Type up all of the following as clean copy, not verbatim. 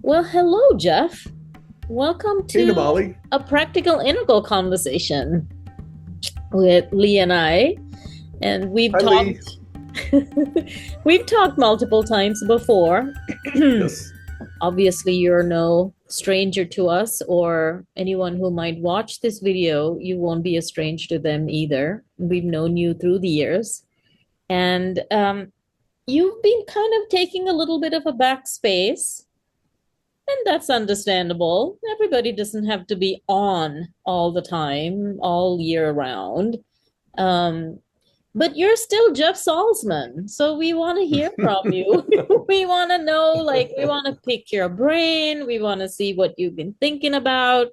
Well, hello, Jeff. Welcome Hey, to Namali. a practical integral conversation with Lee and I. And we've Hi, Lee. talked we've talked multiple times before. Yes. Obviously, you're no stranger to us or anyone who might watch this video, you won't be a stranger to them either. We've known you through the years. And you've been kind of taking a little bit of a backspace. And that's understandable. Everybody doesn't have to be on all the time, all year round. Um, but you're still Jeff Salzman. So we want to hear from you. We want to know, like, we want to pick your brain. We want to see what you've been thinking about.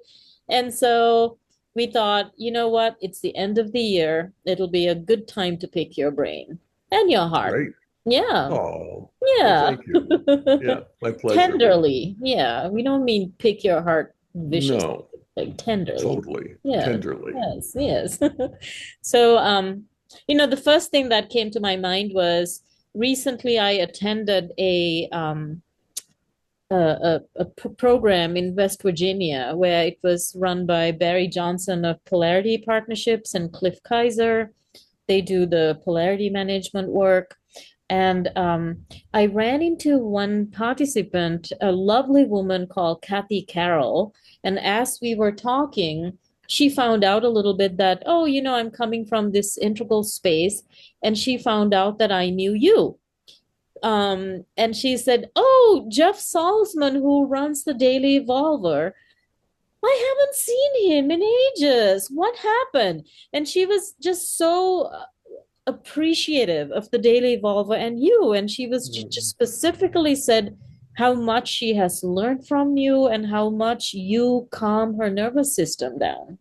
And so we thought, you know what? It's the end of the year. It'll be a good time to pick your brain and your heart. Great. Yeah. Oh, well, Yeah. thank you. Yeah, my pleasure. Tenderly. Yeah. We don't mean pick your heart viciously, No, like tenderly. totally. Yeah. Tenderly. Yes. Yes. So, the first thing that came to my mind was recently I attended a program in West Virginia where it was run by Barry Johnson of Polarity Partnerships and Cliff Kaiser. They do the polarity management work. And I ran into one participant, a lovely woman called Kathy Carroll. And as we were talking, she found out a little bit that, oh, I'm coming from this integral space. And she found out that I knew you. And she said, oh, Jeff Salzman, who runs the Daily Evolver. I haven't seen him in ages. What happened? And she was just so appreciative of the Daily Evolver and you. And she was just Mhm. specifically said how much she has learned from you and how much you calm her nervous system down,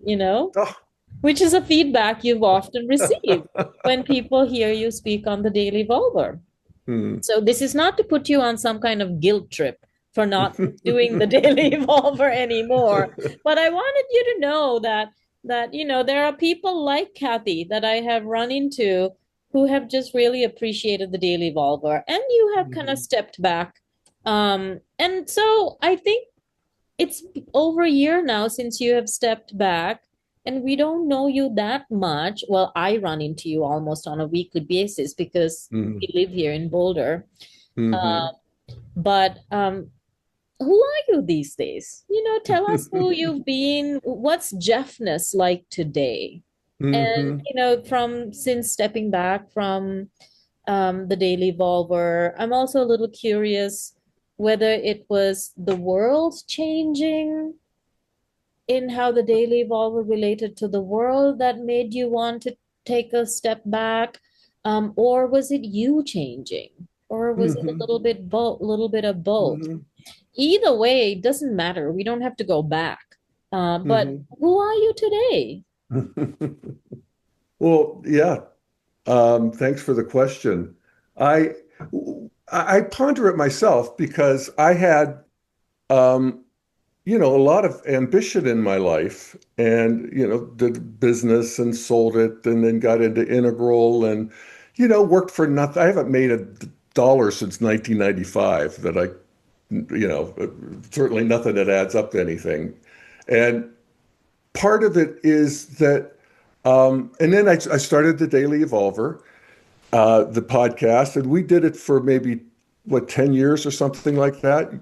Oh. which is a feedback you've often received when people hear you speak on the Daily Evolver. Hmm. So this is not to put you on some kind of guilt trip for not doing the Daily Evolver anymore, but I wanted you to know that there are people like Kathy that I have run into who have just really appreciated the Daily Evolver, and you have kind of Mhm. stepped back. And so I think it's over a year now since you have stepped back, and we don't know you that much. Well, I run into you almost on a weekly basis because we Mhm. live here in Boulder. Uh, Mhm. but who are you these days? Tell us who you've been. What's Jeffness like today? And, Mhm. from since stepping back from the Daily Volver, I'm also a little curious whether it was the world changing in how the Daily Volver related to the world that made you want to take a step back, or was it you changing, or was it a Mhm. little bit of both? Mhm. Either way, it doesn't matter. We don't have to go back. But Mhm. who are you today? Well, yeah. Thanks for the question. I I ponder it myself because I had um, a lot of ambition in my life and, did business and sold it and then got into Integral and, worked for nothing. I haven't made $1 since 1995 that certainly nothing that adds up to anything. And part of it is that, and then I started the Daily Evolver, the podcast, and we did it for maybe what 10 years or something like that.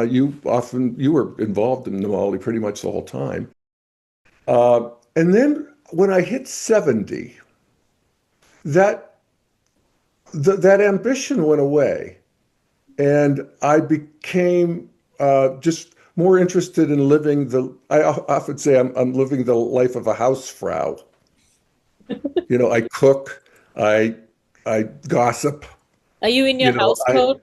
You were involved in Nawali pretty much the whole time. And then when I hit 70, that that ambition went away, and I became just more interested in living the. I often say I'm living the life of a housefrau. I cook, I I gossip. Are you in You your know, house I coat?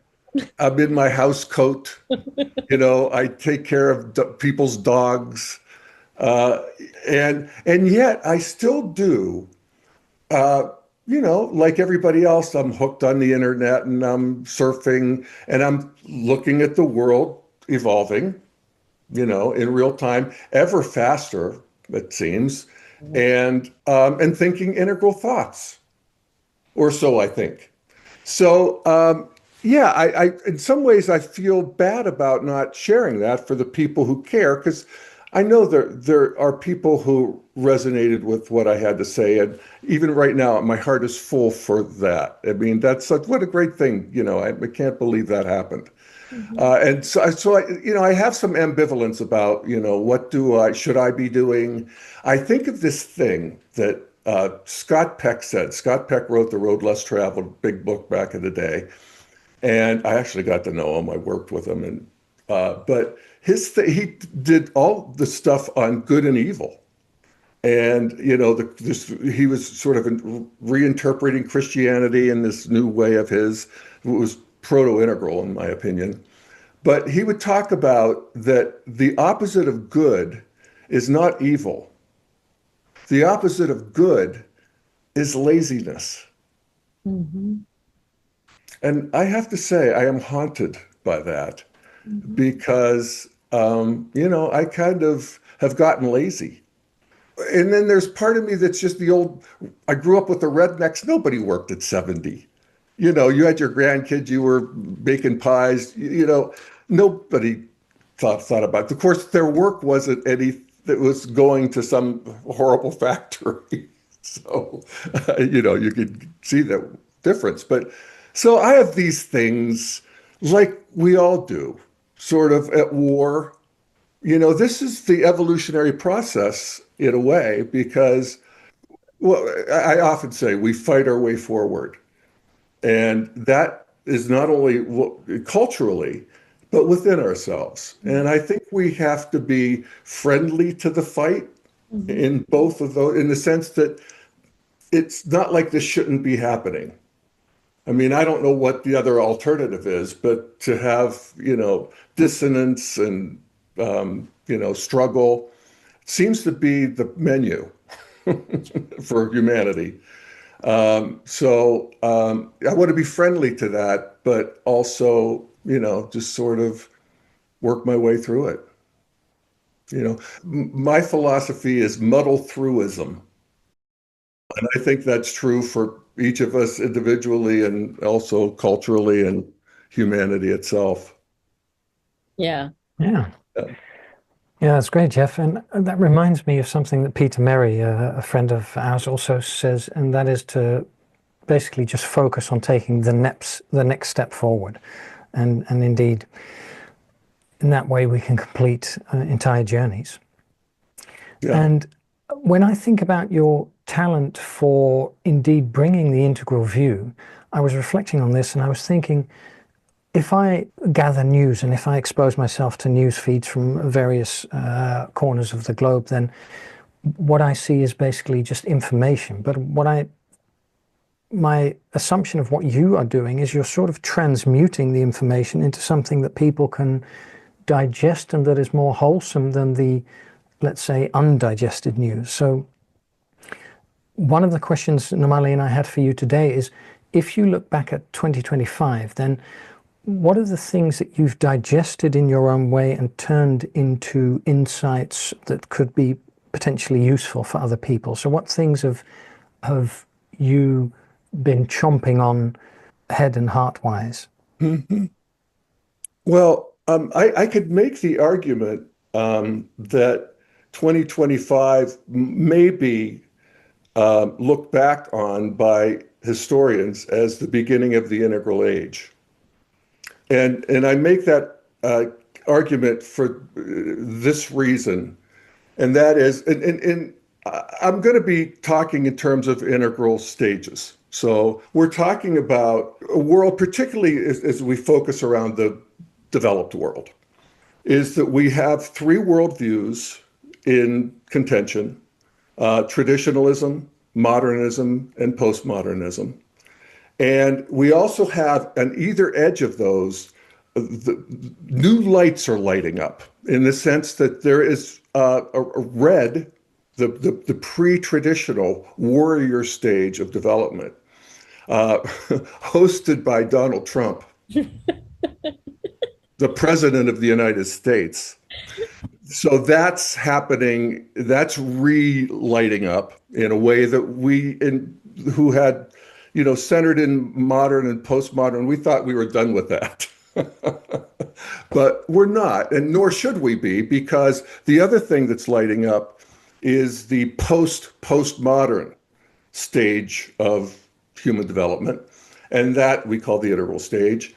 I'm in my house coat. I take care of people's dogs, uh, and yet I still do. Uh, like everybody else, I'm hooked on the internet and I'm surfing and I'm looking at the world evolving, in real time, ever faster, it seems, and thinking integral thoughts, or so I think. So Yeah, in some ways I feel bad about not sharing that for the people who care, because I know there are people who resonated with what I had to say, and even right now my heart is full for that. I mean, that's like, what a great thing, I can't believe that happened. Mhm. And so I have some ambivalence about, what should I be doing? I think of this thing that Scott Peck said. Scott Peck wrote The Road Less Traveled, big book back in the day. And I actually got to know him. I worked with him, and but he did all the stuff on good and evil, and he was sort of reinterpreting Christianity in this new way of his. It was proto-integral, in my opinion. But he would talk about that the opposite of good is not evil. The opposite of good is laziness. Mhm. And I have to say, I am haunted by that, Mhm. because I kind of have gotten lazy. And then there's part of me that's just I grew up with the rednecks. Nobody worked at 70. You had your grandkids, you were baking pies, nobody thought about it. Of course, their work wasn't any that was going to some horrible factory. So, you could see the difference. But so I have these things like we all do, sort of at war. This is the evolutionary process in a way, because, well, I often say we fight our way forward. And that is not only culturally, but within ourselves. And I think we have to be friendly to the fight Mhm. in both of those, in the sense that it's not like this shouldn't be happening. I mean, I don't know what the other alternative is, but to have, dissonance and, struggle seems to be the menu for humanity. So I want to be friendly to that, but also, just sort of work my way through it. My philosophy is muddle throughism. And I think that's true for each of us individually and also culturally and humanity itself. Yeah. Yeah. Yeah. Yeah, that's great, Jeff. And that reminds me of something that Peter Merry, a friend of ours, also says, and that is to basically just focus on taking the next step forward. And indeed, in that way, we can complete entire journeys. Yeah. And when I think about your talent for indeed bringing the integral view, I was reflecting on this and I was thinking, if I gather news and if I expose myself to news feeds from various corners of the globe, then what I see is basically just information. But my assumption of what you are doing is you're sort of transmuting the information into something that people can digest and that is more wholesome than the, let's say, undigested news. So one of the questions Namali and I had for you today is, if you look back at 2025, then what are the things that you've digested in your own way and turned into insights that could be potentially useful for other people? So what things have you been chomping on head and heart wise? Mhm. Well, I could make the argument that 2025 may be looked back on by historians as the beginning of the integral age. And I make that argument for this reason, and that is, and I'm going to be talking in terms of integral stages. So we're talking about a world, particularly as we focus around the developed world, is that we have three worldviews in contention: traditionalism, modernism, and postmodernism. And we also have, on either edge of those, the new lights are lighting up, in the sense that there is a red, the pre-traditional warrior stage of development, hosted by Donald Trump, the president of the United States. So that's happening. That's relighting up in a way that who had centered in modern and postmodern. We thought we were done with that. But we're not, and nor should we be, because the other thing that's lighting up is the postmodern stage of human development, and that we call the integral stage.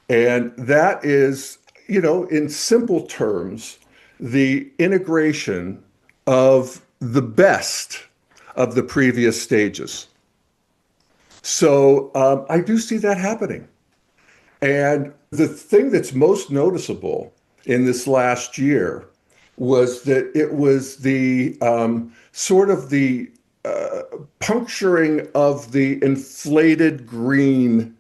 And that is, in simple terms, the integration of the best of the previous stages. So I do see that happening. And the thing that's most noticeable in this last year was that it was the sort of the puncturing of the inflated green.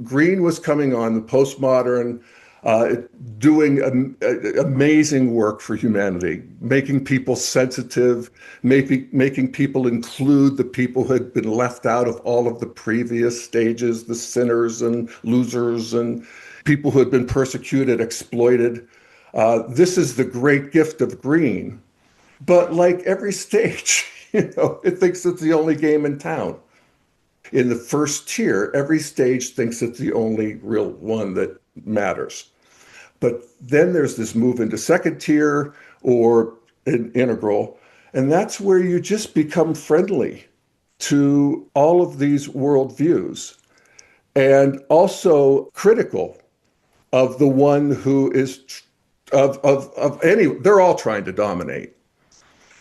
Green was coming on, the postmodern, doing amazing work for humanity, making people sensitive, making people include the people who had been left out of all of the previous stages, the sinners and losers and people who had been persecuted, exploited. This is the great gift of green. But like every stage, it thinks it's the only game in town. In the first tier, every stage thinks it's the only real one that matters. But then there's this move into second tier or an integral, and that's where you just become friendly to all of these worldviews and also critical of the one who is of any. They're all trying to dominate.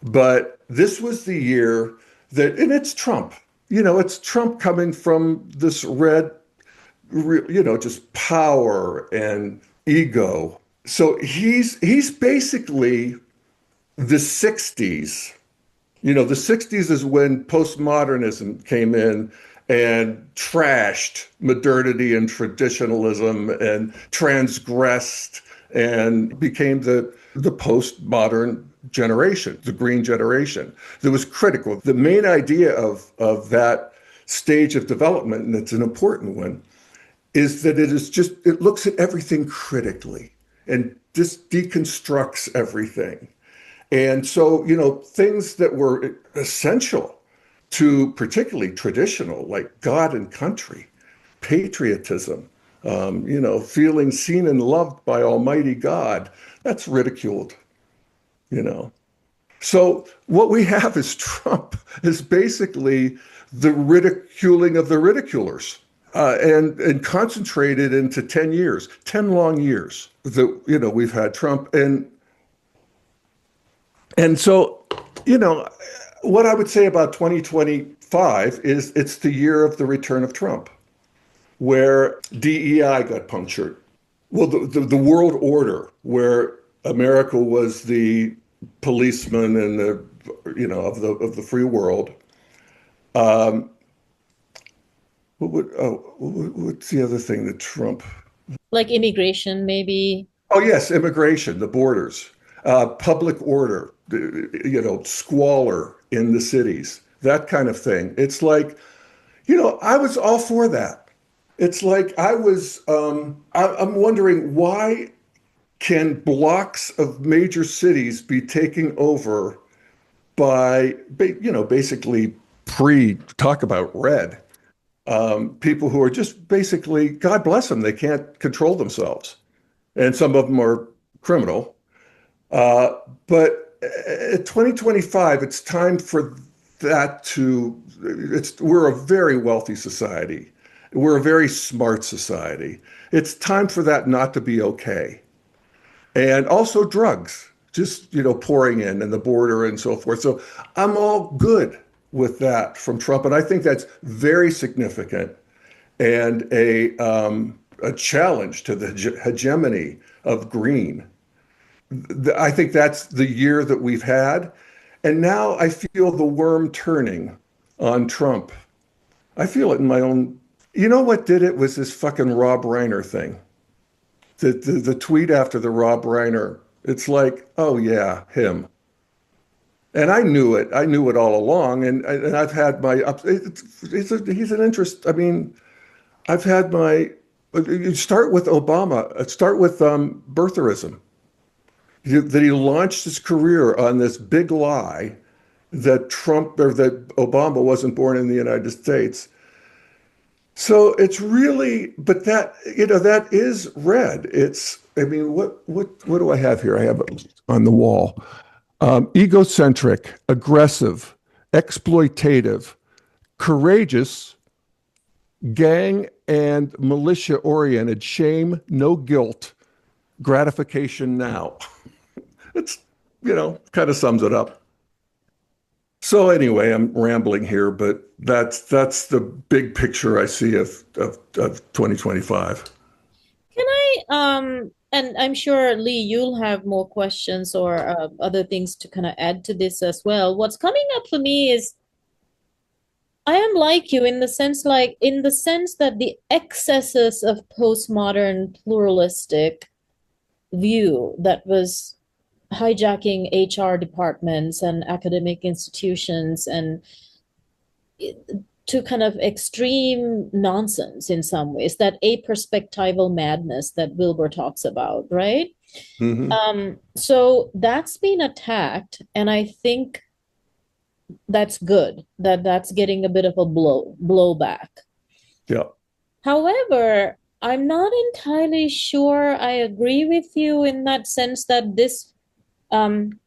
But this was the year that, and it's Trump. It's Trump coming from this red, just power and ego. So he's basically the 60s. The 60s is when postmodernism came in and trashed modernity and traditionalism and transgressed and became the postmodern generation, the green generation, that was critical. The main idea of that stage of development, and it's an important one, is that it looks at everything critically and just deconstructs everything. And so, things that were essential to particularly traditional, like God and country, patriotism, feeling seen and loved by Almighty God, that's ridiculed. So what we have is Trump is basically the ridiculing of the ridiculers, and concentrated into 10 years, 10 long years that, we've had Trump. And so, what I would say about 2025 is it's the year of the return of Trump, where DEI got punctured. Well, the world order, where America was the policeman and of the free world. What's the other thing that Trump? Like immigration, maybe. Oh yes, immigration, the borders, public order, squalor in the cities, that kind of thing. It's like, I was all for that. It's like I'm wondering, why can blocks of major cities be taken over by, basically talk about red, people who are just basically, God bless them, they can't control themselves. And some of them are criminal. But at 2025, it's time for that we're a very wealthy society. We're a very smart society. It's time for that not to be okay. And also drugs, just, pouring in and the border and so forth. So I'm all good with that from Trump. And I think that's very significant and a challenge to the hegemony of green. I think that's the year that we've had. And now I feel the worm turning on Trump. I feel it in my own. You know what did it was this fucking Rob Reiner thing. The tweet after the Rob Reiner, it's like, oh yeah, him. And I knew it. I knew it all along. And I've had my, he's an interest. I mean, I've had my, you start with Obama, start with birtherism. That he launched his career on this big lie that Obama wasn't born in the United States. So it's really, but that, that is red. I mean, what do I have here? I have it on the wall. Egocentric, aggressive, exploitative, courageous, gang and militia oriented, shame, no guilt, gratification now. It's, kind of sums it up. So anyway, I'm rambling here, but that's the big picture I see of 2025. Can and I'm sure Lee, you'll have more questions or other things to kind of add to this as well. What's coming up for me is I am like you in the sense, that the excesses of postmodern pluralistic view that was hijacking HR departments and academic institutions and to kind of extreme nonsense in some ways, that aperspectival madness that Wilbur talks about, right? Hmm. So that's been attacked, and I think that's good that that's getting a bit of a blowback. Yeah. However, I'm not entirely sure I agree with you in that sense that this um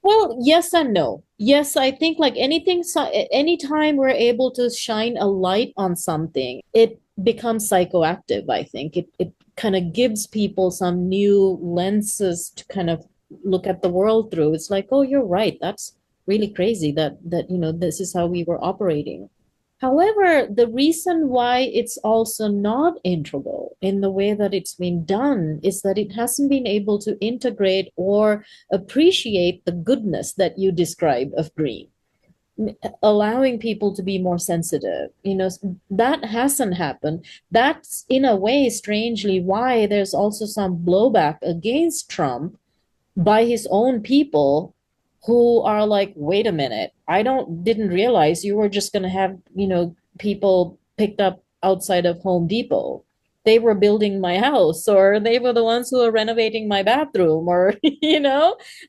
well, yes and no. Yes, I think like anything, anytime we're able to shine a light on something, it becomes psychoactive, I think. It kind of gives people some new lenses to kind of look at the world through. It's like, oh, you're right. That's really crazy that this is how we were operating. However, the reason why it's also not integral in the way that it's been done is that it hasn't been able to integrate or appreciate the goodness that you describe of green, allowing people to be more sensitive. That hasn't happened. That's in a way, strangely, why there's also some blowback against Trump by his own people who are like, wait a minute, didn't realize you were just going to have, people picked up outside of Home Depot. They were building my house, or they were the ones who were renovating my bathroom, or,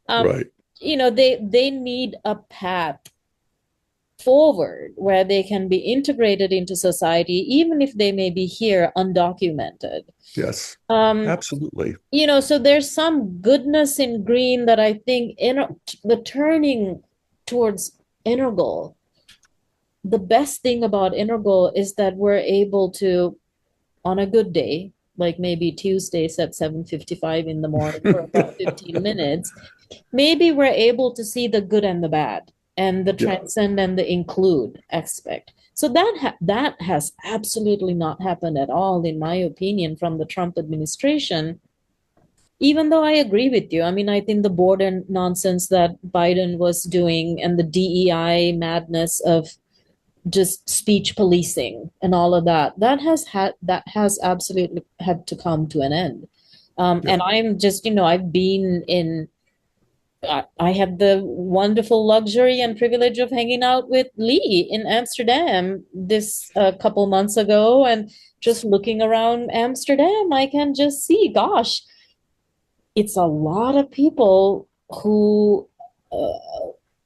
um, Right. they need a path forward where they can be integrated into society, even if they may be here undocumented. Yes. Um, Absolutely. so there's some goodness in green that I think the turning towards integral. The best thing about integral is that we're able to, on a good day, like maybe Tuesdays at 7:55 in the morning for about 15 minutes, maybe we're able to see the good and the bad and the Yeah. transcend and the include aspect. So that has absolutely not happened at all, in my opinion, from the Trump administration. Even though I agree with you, I mean, I think the border nonsense that Biden was doing and the DEI madness of just speech policing and all of that has absolutely had to come to an end. Yeah. And I'm just, I've been I had the wonderful luxury and privilege of hanging out with Lee in Amsterdam this couple months ago, and just looking around Amsterdam, I can just see, gosh, it's a lot of people uh,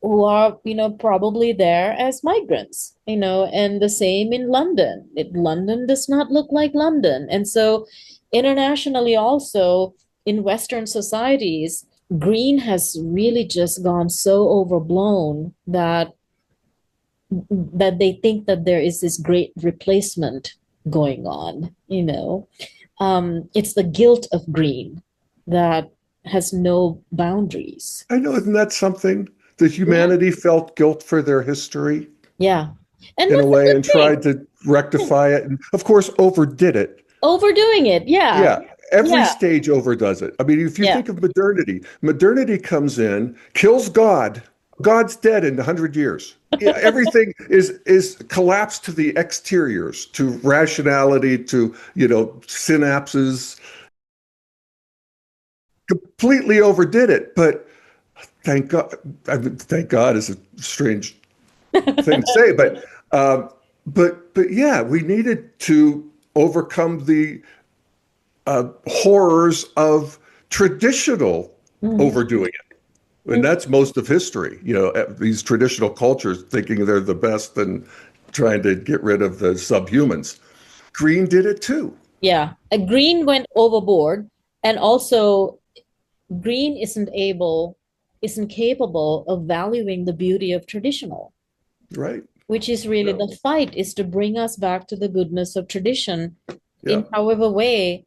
who are, probably there as migrants, and the same in London. London does not look like London. And so internationally also in Western societies, green has really just gone so overblown that they think that there is this great replacement going on. It's the guilt of green that has no boundaries. I know, isn't that something? That Yeah. humanity felt guilt for their history Yeah. And in a that's a way good and thing. tried to rectify it, and of course overdid it. Overdoing it. Yeah. Yeah, every Yeah. stage overdoes it. I mean, if you Yeah. think of modernity, modernity comes in, kills God. God's dead in 100 years. Yeah, everything is collapsed to the exteriors, to rationality, to, synapses. Completely overdid it, but thank God. I mean, thank God is a strange thing to say, but yeah, we needed to overcome the horrors of traditional Mhm. overdoing it. And that's most of history, these traditional cultures thinking they're the best and trying to get rid of the subhumans. Green did it too. Yeah. Green went overboard, and also Green isn't capable of valuing the beauty of traditional, Right. which is really Yeah. the fight, is to bring us back to the goodness of tradition Yeah. in however way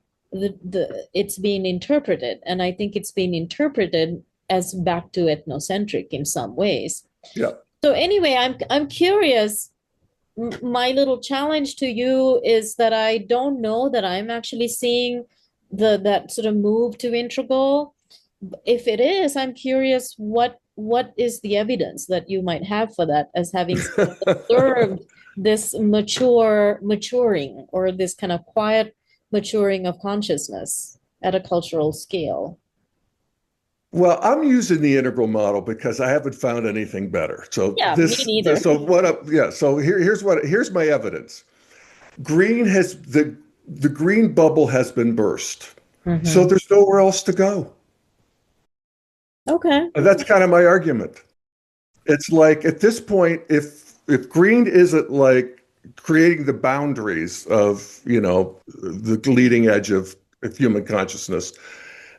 it's being interpreted. And I think it's being interpreted as back to ethnocentric in some ways. Yeah. So anyway, I'm curious. My little challenge to you is that I don't know that I'm actually seeing that sort of move to integral. If it is, I'm curious what is the evidence that you might have for that, as having observed this maturing, or this kind of quiet maturing of consciousness at a cultural scale. Well, I'm using the integral model because I haven't found anything better. So Yeah, me neither. So here's my evidence. The green bubble has been burst. So there's nowhere else to go. Okay. And that's kind of my argument. It's like, at this point, if green isn't like creating the boundaries of, the leading edge of human consciousness,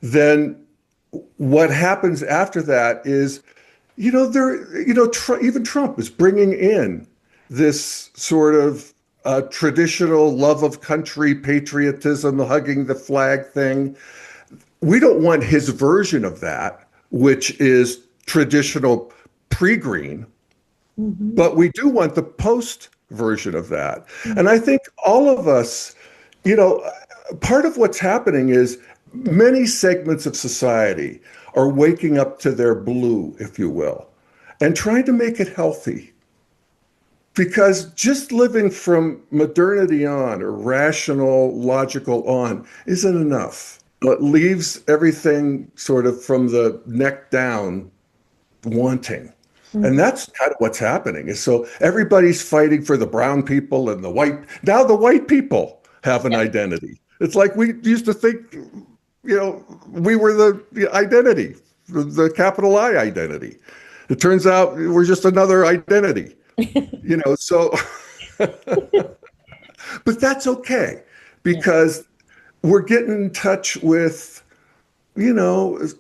then what happens after that is, even Trump is bringing in this sort of traditional love of country, patriotism, hugging the flag thing. We don't want his version of that, which is traditional pre-green, but we do want the post version of that. And I think all of us, part of what's happening is many segments of society are waking up to their blue, if you will, and trying to make it healthy. Because just living from modernity on, or rational, logical on, isn't enough. It leaves everything sort of from the neck down wanting. And that's kind of what's happening. Is so everybody's fighting for the brown people and the white. Now the white people have an identity. It's like we used to think, we were the identity, the capital I identity. It turns out we're just another identity, so, but that's okay, because we're getting in touch with,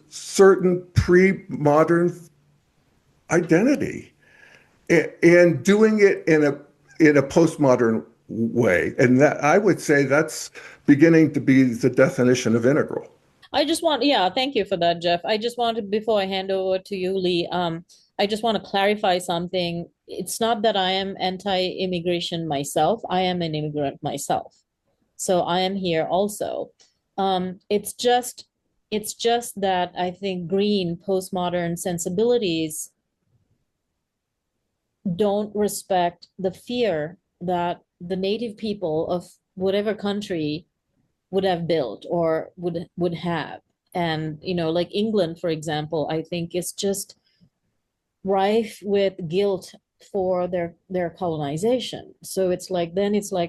certain pre-modern identity, and doing it in a postmodern way. And that, I would say, that's beginning to be the definition of integral. Thank you for that, Jeff. I just wanted, before I hand over to you, Lee, I just want to clarify something. It's not that I am anti-immigration myself. I am an immigrant myself. So I am here also. It's just that I think green postmodern sensibilities don't respect the fear that the native people of whatever country would have built or would have. And, like England, for example, I think is just rife with guilt for their colonization. So it's like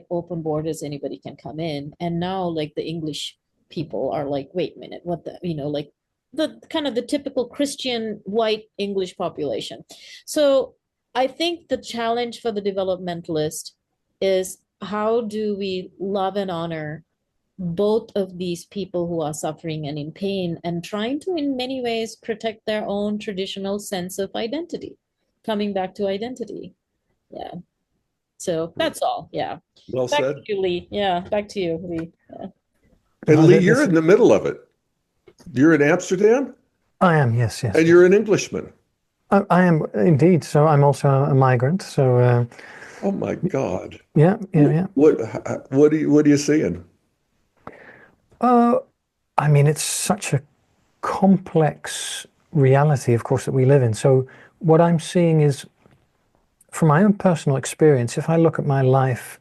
open borders, anybody can come in. And now, like, the English people are like, wait a minute, what like the kind of the typical Christian white English population. So I think the challenge for the developmentalist is, how do we love and honor both of these people who are suffering and in pain, and trying to, in many ways, protect their own traditional sense of identity, coming back to identity. Yeah. So that's all. Yeah. Well Back said. to you, Lee. Yeah. Back to you, Lee. Yeah. And Lee, you're in the middle of it. You're in Amsterdam? I am, yes. And you're an Englishman. I am indeed. So I'm also a migrant. So. Oh my God. Yeah. What are you seeing? I mean, it's such a complex reality, of course, that we live in. So what I'm seeing is, from my own personal experience, if I look at my life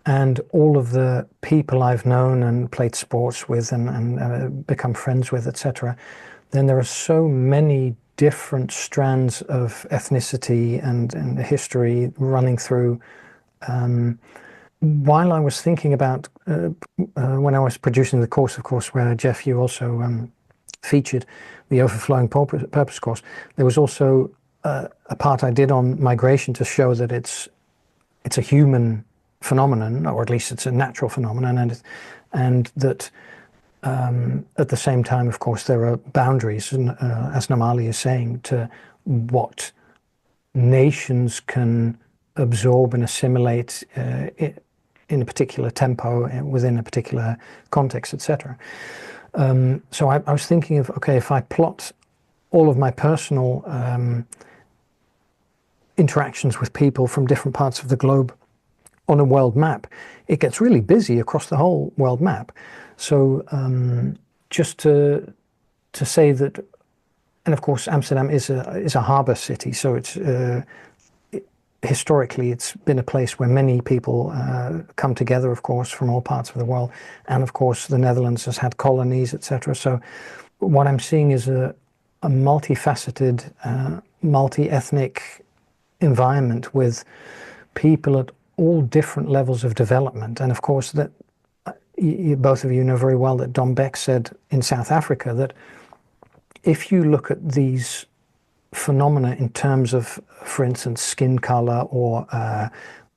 and all of the people I've known and played sports with and become friends with, etc., then there are so many different strands of ethnicity and history running through. While I was thinking about, when I was producing the course, of course, where Jeff, you also featured the Overflowing Purpose course, there was also a part I did on migration to show that it's it's a human phenomenon, or at least it's a natural phenomenon, and that at the same time, of course, there are boundaries, and, as Namali is saying, to what nations can absorb and assimilate in a particular tempo, within a particular context, etc. So I was thinking of, okay, if I plot all of my personal interactions with people from different parts of the globe on a world map, it gets really busy across the whole world map. So just to say that, and of course Amsterdam is a harbour city, so it's historically it's been a place where many people come together, of course, from all parts of the world, and of course the Netherlands has had colonies, etc. So what I'm seeing is a multifaceted, multi-ethnic environment with people at all different levels of development. And of course, that both of you know very well that Don Beck said in South Africa that if you look at these phenomena in terms of, for instance, skin color or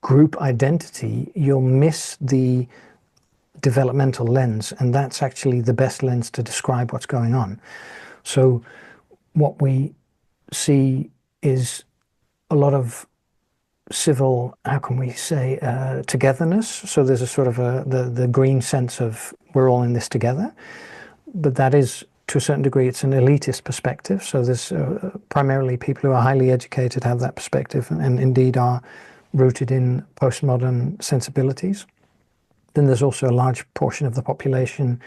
group identity, you'll miss the developmental lens, and that's actually the best lens to describe what's going on. So what we see is a lot of civil, how can we say, togetherness. So there's a sort of the green sense of we're all in this together, but that is, to a certain degree, it's an elitist perspective. So there's primarily people who are highly educated have that perspective, and indeed are rooted in postmodern sensibilities. Then there's also a large portion of the population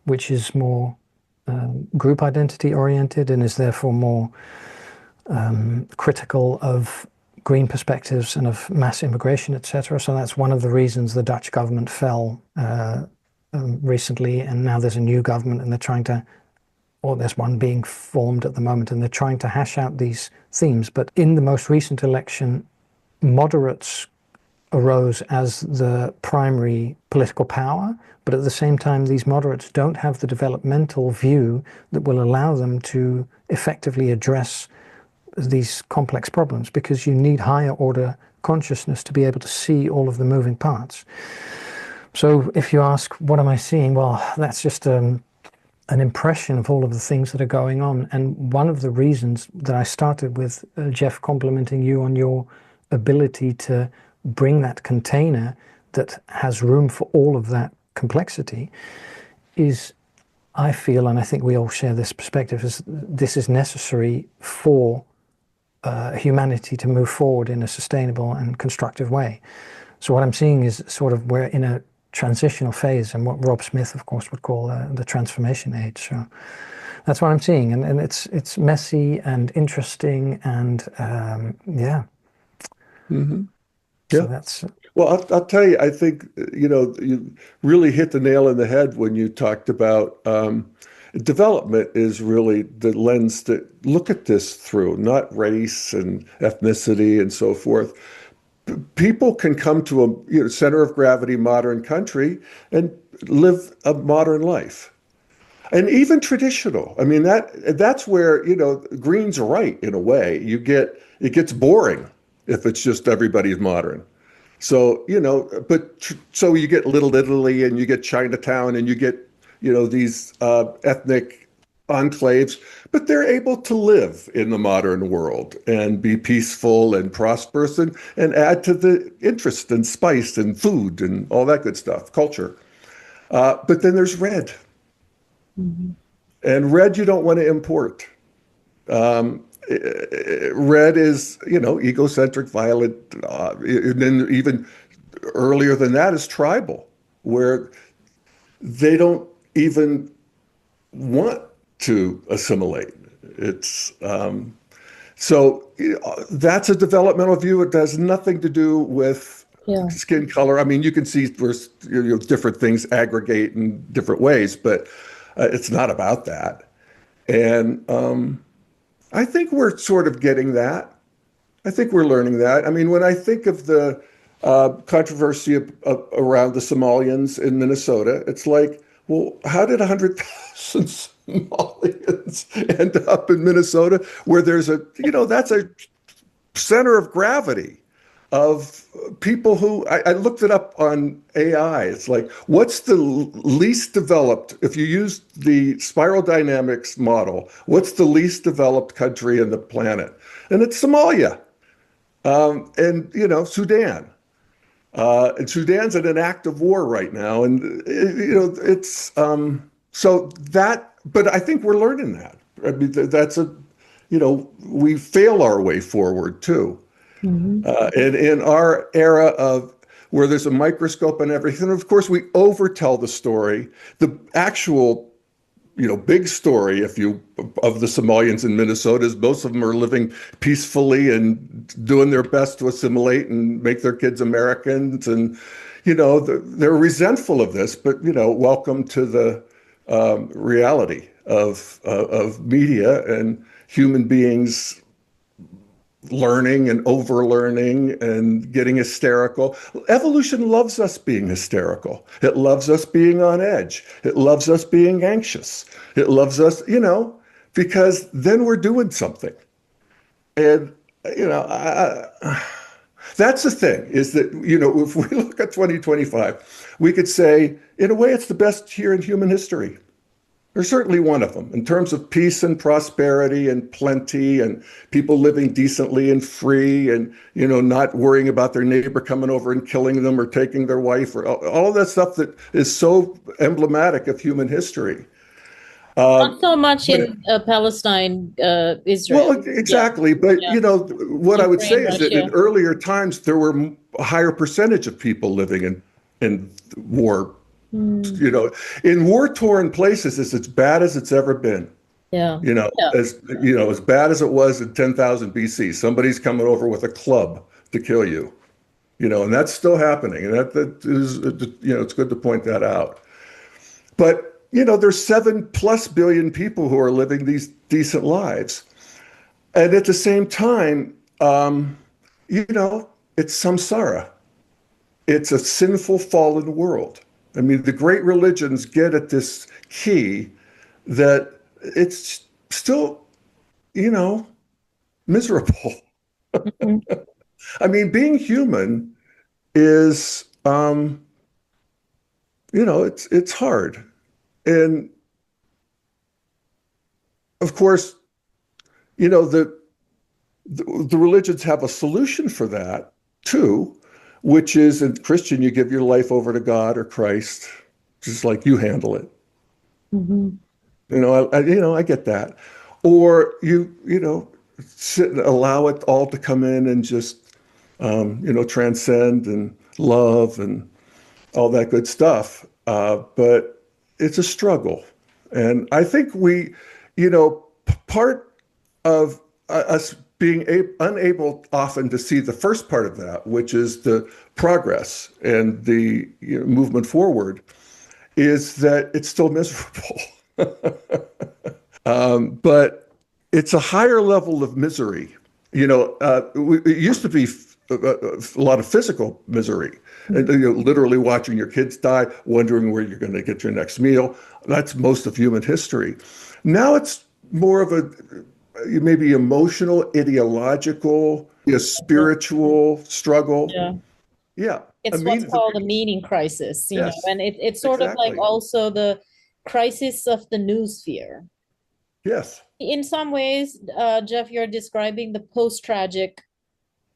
which is more group identity oriented and is therefore more critical of green perspectives and of mass immigration, etc. So that's one of the reasons the Dutch government fell recently, and now there's a new government, and they're trying to, or there's one being formed at the moment, and they're trying to hash out these themes. But in the most recent election, moderates arose as the primary political power, but at the same time, these moderates don't have the developmental view that will allow them to effectively address these complex problems, because you need higher order consciousness to be able to see all of the moving parts. So if you ask, what am I seeing? Well, that's just an impression of all of the things that are going on. And one of the reasons that I started with, Jeff, complimenting you on your ability to bring that container that has room for all of that complexity is, I feel, and I think we all share this perspective, is this is necessary for humanity to move forward in a sustainable and constructive way. So what I'm seeing is sort of we're in a transitional phase, and what Rob Smith, of course, would call the transformation age. So that's what I'm seeing, and it's messy and interesting, and yeah. Mm-hmm. So Yeah. that's. Well, I'll tell you, I think, you really hit the nail on the head when you talked about development is really the lens that look at this through, not race and ethnicity and so forth. People can come to a center of gravity modern country and live a modern life. And even traditional. I mean, that's where, Green's right in a way. It gets boring if it's just everybody's modern. So, so you get Little Italy and you get Chinatown and you get, these ethnic enclaves, but they're able to live in the modern world and be peaceful and prosperous and add to the interest and spice and food and all that good stuff, culture. But then there's red. Mm-hmm. And red you don't want to import. Red is, egocentric, violent, and then even earlier than that is tribal, where they don't even want to assimilate. It's so that's a developmental view. It has nothing to do with skin color. I mean, you can see where different things aggregate in different ways, but it's not about that. And I think we're sort of getting that. I think we're learning that. I mean, when I think of the controversy around the Somalians in Minnesota, it's like, well, how did 100,000 Somalians end up in Minnesota, where there's that's a center of gravity of people who I looked it up on AI. It's like, what's the least developed, if you use the spiral dynamics model, what's the least developed country in the planet? And it's Somalia, and Sudan. And Sudan's in an active war right now, and it's so that. But I think we're learning that. I mean, that's we fail our way forward too. And in our era of where there's a microscope and everything, of course, we overtell the story. The actual, big story, of the Somalians in Minnesota is most of them are living peacefully and doing their best to assimilate and make their kids Americans. And, they're resentful of this, but, welcome to the reality of media and human beings learning and overlearning and getting hysterical. Evolution loves us being hysterical. It loves us being on edge. It loves us being anxious. It loves us, because then we're doing something. And, that's the thing, is that, if we look at 2025, we could say, in a way, it's the best year in human history. Or certainly one of them, in terms of peace and prosperity and plenty and people living decently and free and, not worrying about their neighbor coming over and killing them or taking their wife, or all of that stuff that is so emblematic of human history. Not so much in Palestine, Israel. Well, exactly. Yeah. But, Yeah. what I would say Ukraine, is that in Russia. earlier times, there were a higher percentage of people living in war. In war-torn places, it's as bad as it's ever been. Yeah. Yeah. As bad as it was in 10,000 BC. Somebody's coming over with a club to kill you. And that's still happening. And that is, it's good to point that out. But, there's 7+ billion people who are living these decent lives. And at the same time, it's samsara. It's a sinful, fallen world. I mean, the great religions get at this key that it's still, miserable. I mean, being human is, it's hard. And of course, the religions have a solution for that too, which is, in Christian, you give your life over to God or Christ, just like you handle it. I get that. Or you sit and allow it all to come in and just, transcend and love and all that good stuff. But it's a struggle. And I think part of us being unable often to see the first part of that, which is the progress and the movement forward, is that it's still miserable. But it's a higher level of misery. It used to be a lot of physical misery, and literally watching your kids die, wondering where you're going to get your next meal. That's most of human history. Now it's more of a maybe emotional, ideological, spiritual struggle. Yeah. Yeah. It's what's called a meaning crisis, Yes, and it's sort of like also the crisis of the noosphere. Yes. In some ways, Jeff, you're describing the post-tragic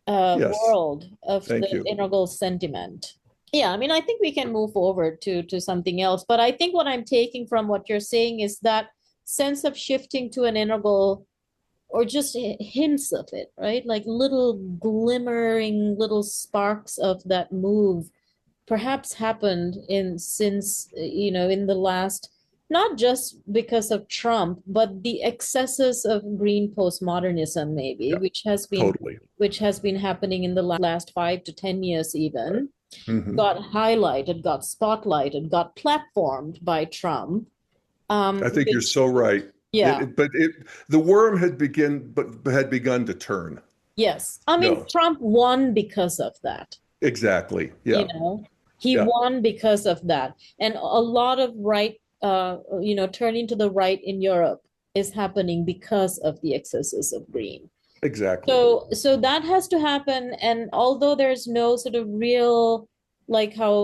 Yes. world of Thank the you. integral sentiment. Yeah, I mean, I think we can move forward to something else, but I think what I'm taking from what you're saying is that sense of shifting to an integral, or just hints of it, right? Like little glimmering little sparks of that move perhaps happened in the last, not just because of Trump, but the excesses of green postmodernism, maybe, Yeah, which has been happening in the last 5 to 10 years even, got highlighted, got spotlighted, got platformed by Trump. I think you're so right. Yeah. The worm had begun to turn. Yes. I mean, Trump won because of that. Exactly. Yeah. He won because of that. And a lot of turning to the right in Europe is happening because of the excesses of green. exactly. So that has to happen. And although there's no sort of real, like how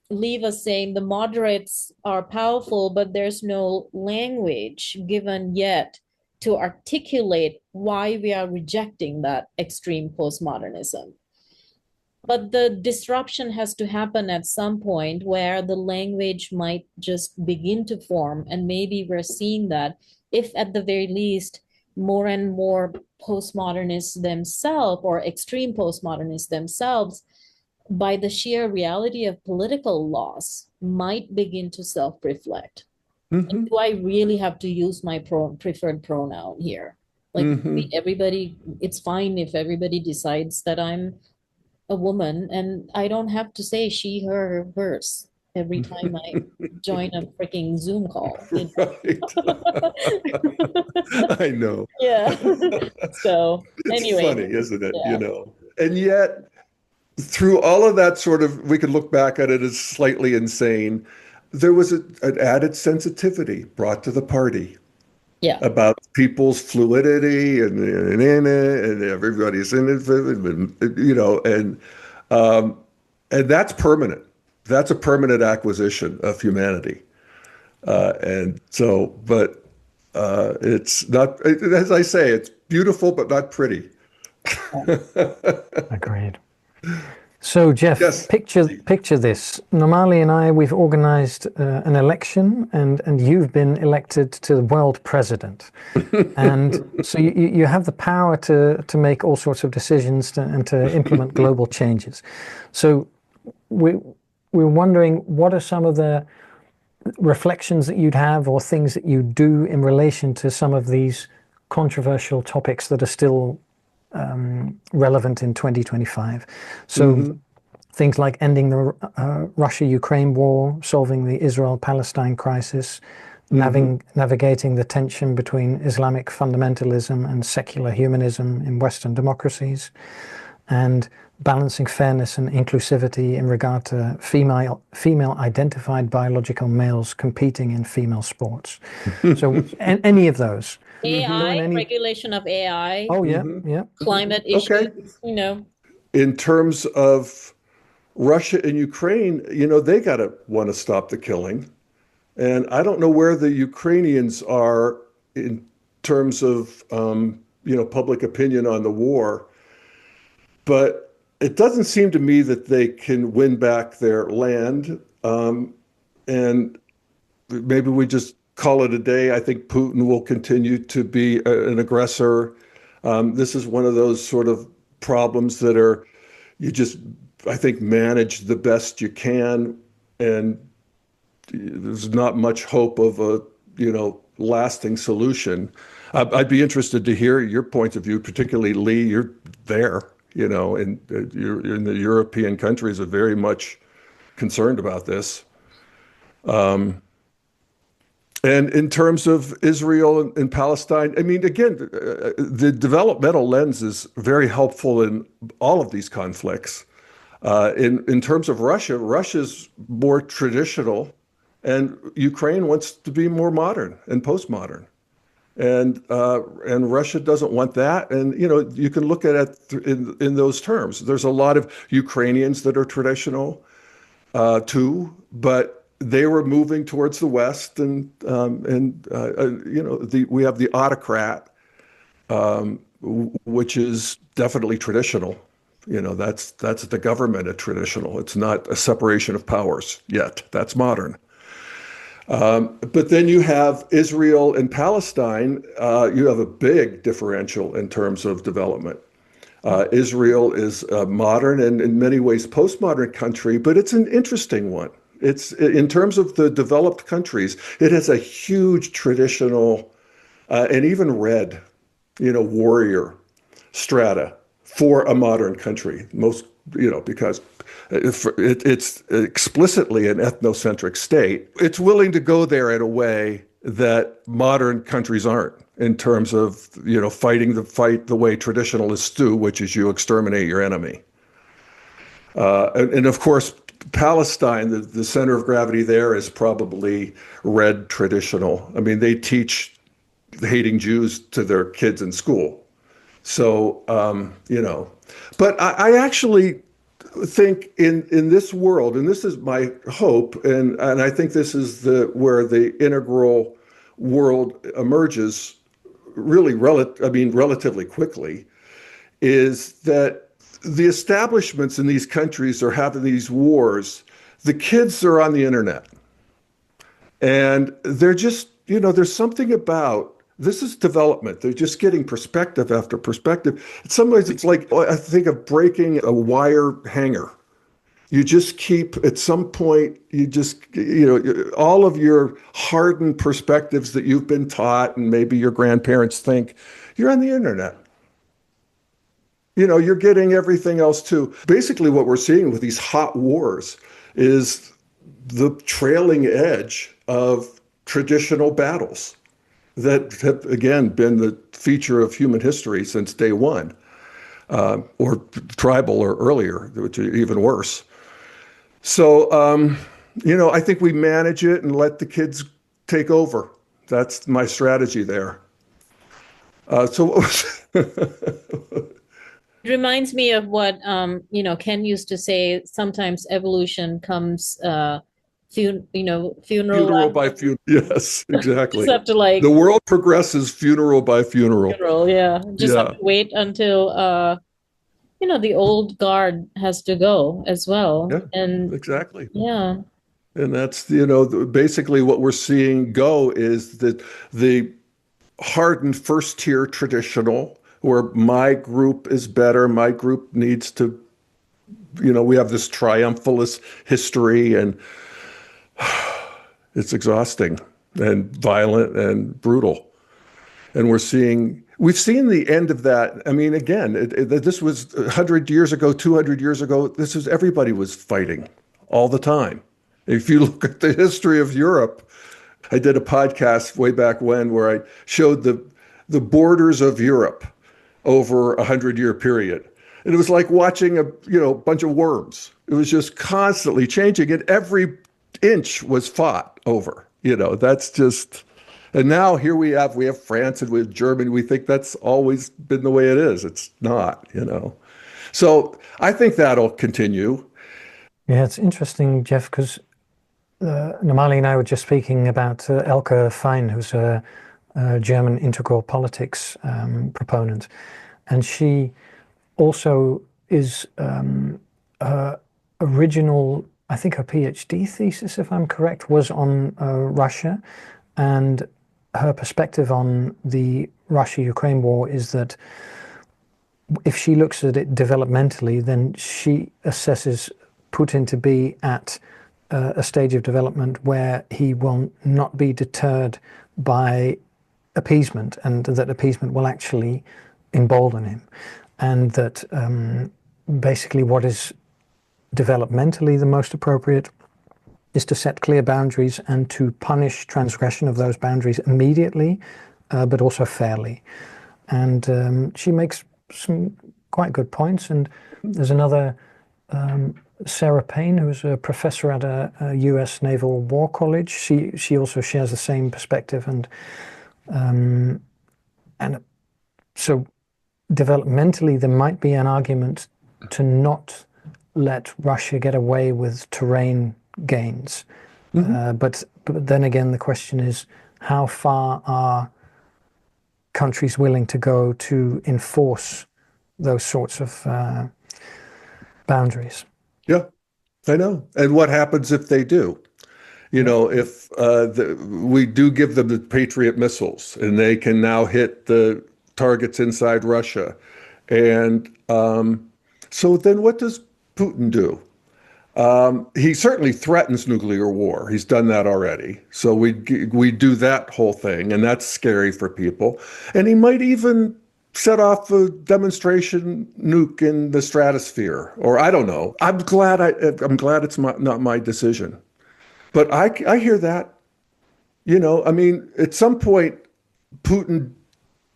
Lee was saying, the moderates are powerful, but there's no language given yet to articulate why we are rejecting that extreme postmodernism. But the disruption has to happen at some point where the language might just begin to form. And maybe we're seeing that, if at the very least, more and more postmodernists themselves or extreme postmodernists themselves, by the sheer reality of political loss, might begin to self-reflect. Hmm. Do I really have to use my preferred pronoun here? Like everybody, it's fine if everybody decides that I'm a woman and I don't have to say she, her, hers every time I join a freaking Zoom call, you Right. know? I know. Yeah. So It's anyway, funny, isn't it? yeah. And yet, through all of that sort of, we could look back at it as slightly insane. There was an added sensitivity brought to the party Yeah. about people's fluidity and in it, and everybody's in it, and that's permanent. That's a permanent acquisition of humanity. And so, but it's not, as I say, it's beautiful, but not pretty. Agreed. So, Jeff, Yes. picture this. Nomali and I, we've organized an election, and you've been elected to the world president. And so you have the power to make all sorts of decisions and to implement global changes. So we're wondering, what are some of the reflections that you'd have or things that you do in relation to some of these controversial topics that are still relevant in 2025. So things like ending the Russia-Ukraine war, solving the Israel-Palestine crisis, navigating the tension between Islamic fundamentalism and secular humanism in Western democracies, and balancing fairness and inclusivity in regard to female identified biological males competing in female sports. So any of those. AI, regulation of AI, Oh, yeah, yeah. climate Okay. issues, you know. In terms of Russia and Ukraine, they got to want to stop the killing. And I don't know where the Ukrainians are in terms of, public opinion on the war, but it doesn't seem to me that they can win back their land. And maybe we just call it a day. I think Putin will continue to be an aggressor. This is one of those sort of problems that you just, I think, manage the best you can. And there's not much hope of a, lasting solution. I'd be interested to hear your point of view, particularly Lee, you're there, and you're in the European countries are very much concerned about this. And in terms of Israel and Palestine, I mean, again, the developmental lens is very helpful in all of these conflicts. In terms of Russia, Russia's more traditional, and Ukraine wants to be more modern and postmodern. And Russia doesn't want that. And you can look at it in those terms. There's a lot of Ukrainians that are traditional too, but they were moving towards the West, and we have the autocrat, which is definitely traditional. That's the government at traditional. It's not a separation of powers yet. That's modern. But then you have Israel and Palestine. You have a big differential in terms of development. Israel is a modern and in many ways postmodern country, but it's an interesting one. It's in terms of the developed countries, it has a huge traditional and even red, warrior strata for a modern country. Most, because it's explicitly an ethnocentric state. It's willing to go there in a way that modern countries aren't, in terms of, fighting the fight the way traditionalists do, which is you exterminate your enemy. And of course, Palestine, the center of gravity there is probably red traditional. I mean, they teach hating Jews to their kids in school. So, but I actually think in this world, and this is my hope, and I think this is where the integral world emerges really relatively quickly, is that the establishments in these countries are having these wars. The kids are on the internet, and they're just, there's something about this is development. They're just getting perspective after perspective. In some ways, it's like I think of breaking a wire hanger. You just keep, at some point, all of your hardened perspectives that you've been taught and maybe your grandparents think, you're on the internet. You're getting everything else too. Basically, what we're seeing with these hot wars is the trailing edge of traditional battles that have, again, been the feature of human history since day one, or tribal or earlier, which is even worse. So, I think we manage it and let the kids take over. That's my strategy there. It reminds me of what Ken used to say. Sometimes evolution comes funeral Funeral by funeral. Yes, exactly. just have to The world progresses funeral by funeral. yeah. Just have Yeah, to wait until the old guard has to go as well. yeah, And exactly. yeah. And that's, basically what we're seeing go is that the hardened first tier traditional, where my group is better, my group needs to, we have this triumphalist history, and it's exhausting and violent and brutal. And we've seen the end of that. I mean, again, this was 100 years ago, 200 years ago. Everybody was fighting all the time. If you look at the history of Europe, I did a podcast way back when where I showed the borders of Europe over a 100-year period. And it was like watching a bunch of worms. It was just constantly changing, and every inch was fought over. That's just. And now here we have France and we have Germany. We think that's always been the way it is. It's not. So I think that'll continue. Yeah, it's interesting, Jeff, because Namali and I were just speaking about Elke Fein, who's a German integral politics proponent, and she also is her original, I think her PhD thesis, if I'm correct, was on Russia, and her perspective on the Russia-Ukraine war is that if she looks at it developmentally, then she assesses Putin to be at a stage of development where he will not be deterred by appeasement, and that appeasement will actually embolden him. And that basically what is developmentally the most appropriate is to set clear boundaries and to punish transgression of those boundaries immediately, but also fairly. And she makes some quite good points. And there's another, Sarah Payne, who's a professor at a US Naval War College. She also shares the same perspective. And so developmentally, there might be an argument to not let Russia get away with terrain gains. Mm-hmm. But then again, the question is, how far are countries willing to go to enforce those sorts of boundaries? Yeah, I know. And what happens if they do? If we do give them the Patriot missiles and they can now hit the targets inside Russia. And so then what does Putin do? He certainly threatens nuclear war. He's done that already. So we do that whole thing, and that's scary for people. And he might even set off a demonstration nuke in the stratosphere, or I don't know. I'm glad it's not my decision. But I hear that. I mean, at some point, Putin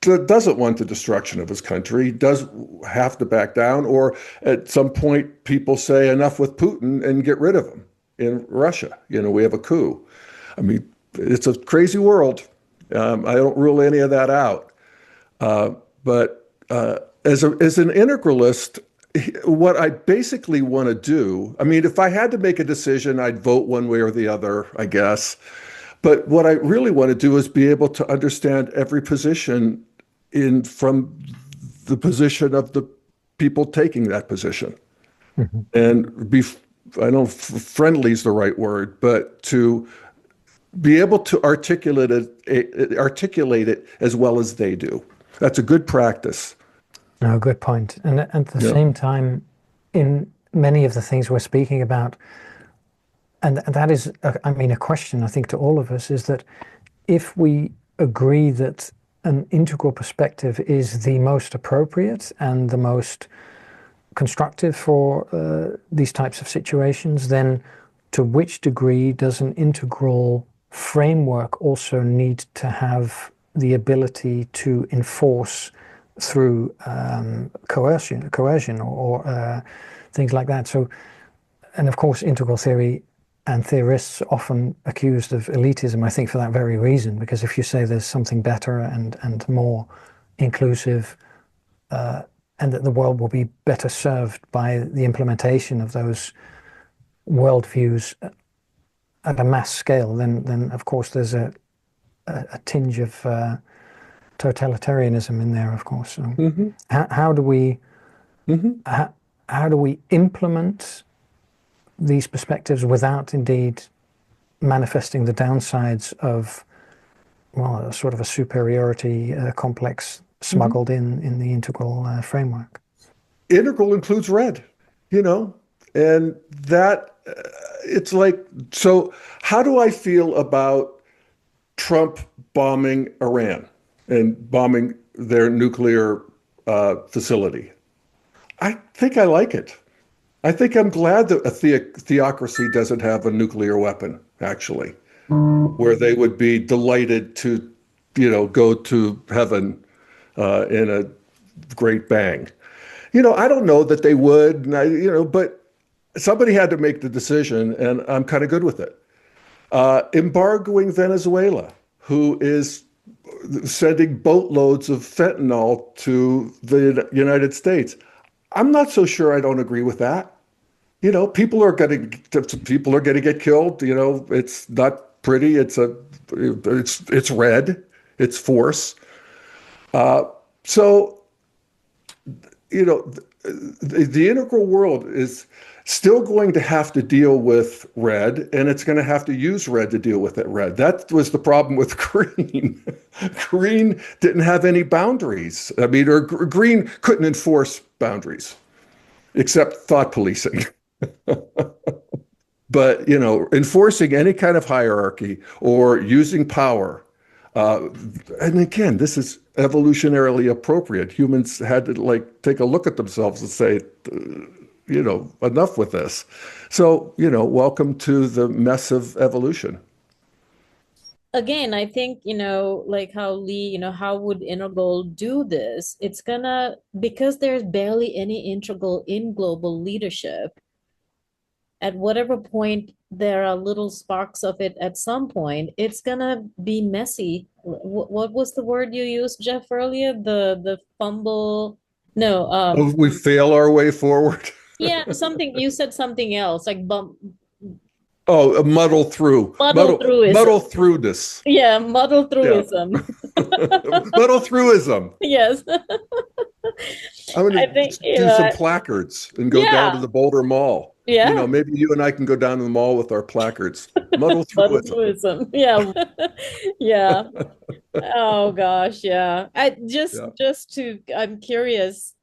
doesn't want the destruction of his country. He does have to back down, or at some point people say enough with Putin and get rid of him in Russia. We have a coup. I mean, it's a crazy world. I don't rule any of that out. But as an integralist, what I basically want to do, I mean, if I had to make a decision, I'd vote one way or the other, I guess. But what I really want to do is be able to understand every position in from the position of the people taking that position. Mhm. And be, I don't know if friendly is the right word, but to be able to articulate it as well as they do. That's a good practice. No, good point. And at the Yeah. same time, in many of the things we're speaking about, and that is, I mean, a question I think to all of us is that if we agree that an integral perspective is the most appropriate and the most constructive for these types of situations, then to which degree does an integral framework also need to have the ability to enforce through coercion or things like that? So, and of course, integral theory and theorists are often accused of elitism, I think, for that very reason, because if you say there's something better and more inclusive, and that the world will be better served by the implementation of those worldviews at a mass scale, then of course there's a tinge of totalitarianism in there, of course. So Hmm. how do we Hmm. how do we implement these perspectives without indeed manifesting the downsides of, well, a sort of a superiority complex Hmm. smuggled in the integral framework? Integral includes red, you know, and that it's like, so how do I feel about Trump bombing Iran and bombing their nuclear facility? I think I like it. I think I'm glad that a theocracy doesn't have a nuclear weapon, actually, where they would be delighted to, go to heaven in a great bang. I don't know that they would, and but somebody had to make the decision, and I'm kind of good with it. Embargoing Venezuela, who is sending boatloads of fentanyl to the United States. I'm not so sure I don't agree with that. People are going to get killed. It's not pretty. It's red. It's force. So the integral world is still going to have to deal with red, and it's going to have to use red to deal with it. Red. That was the problem with green. Green didn't have any boundaries. I mean, or green couldn't enforce boundaries except thought policing. But enforcing any kind of hierarchy or using power, uh, and again, this is evolutionarily appropriate. Humans had to take a look at themselves and say, enough with this. So, welcome to the mess of evolution. Again, I think, like how Lee, how would Integral do this? It's gonna, because there's barely any Integral in global leadership, at whatever point there are little sparks of it at some point, it's gonna be messy. What was the word you used, Jeff, earlier? The fumble. No, Oh, we fail our way forward. yeah, something you said something else, like bump Oh, muddle through, muddle muddle, throughism. muddle through this. Yeah, muddle Yeah. throughism. Muddle throughism. Yes. I'm I going think, to do some placards and go down to yeah, the Boulder Mall. yeah. Maybe you and I can go down to the mall with our placards. Muddle Muddle throughism. throughism. Yeah. Yeah. Oh gosh, yeah. I Yeah. just to I'm curious.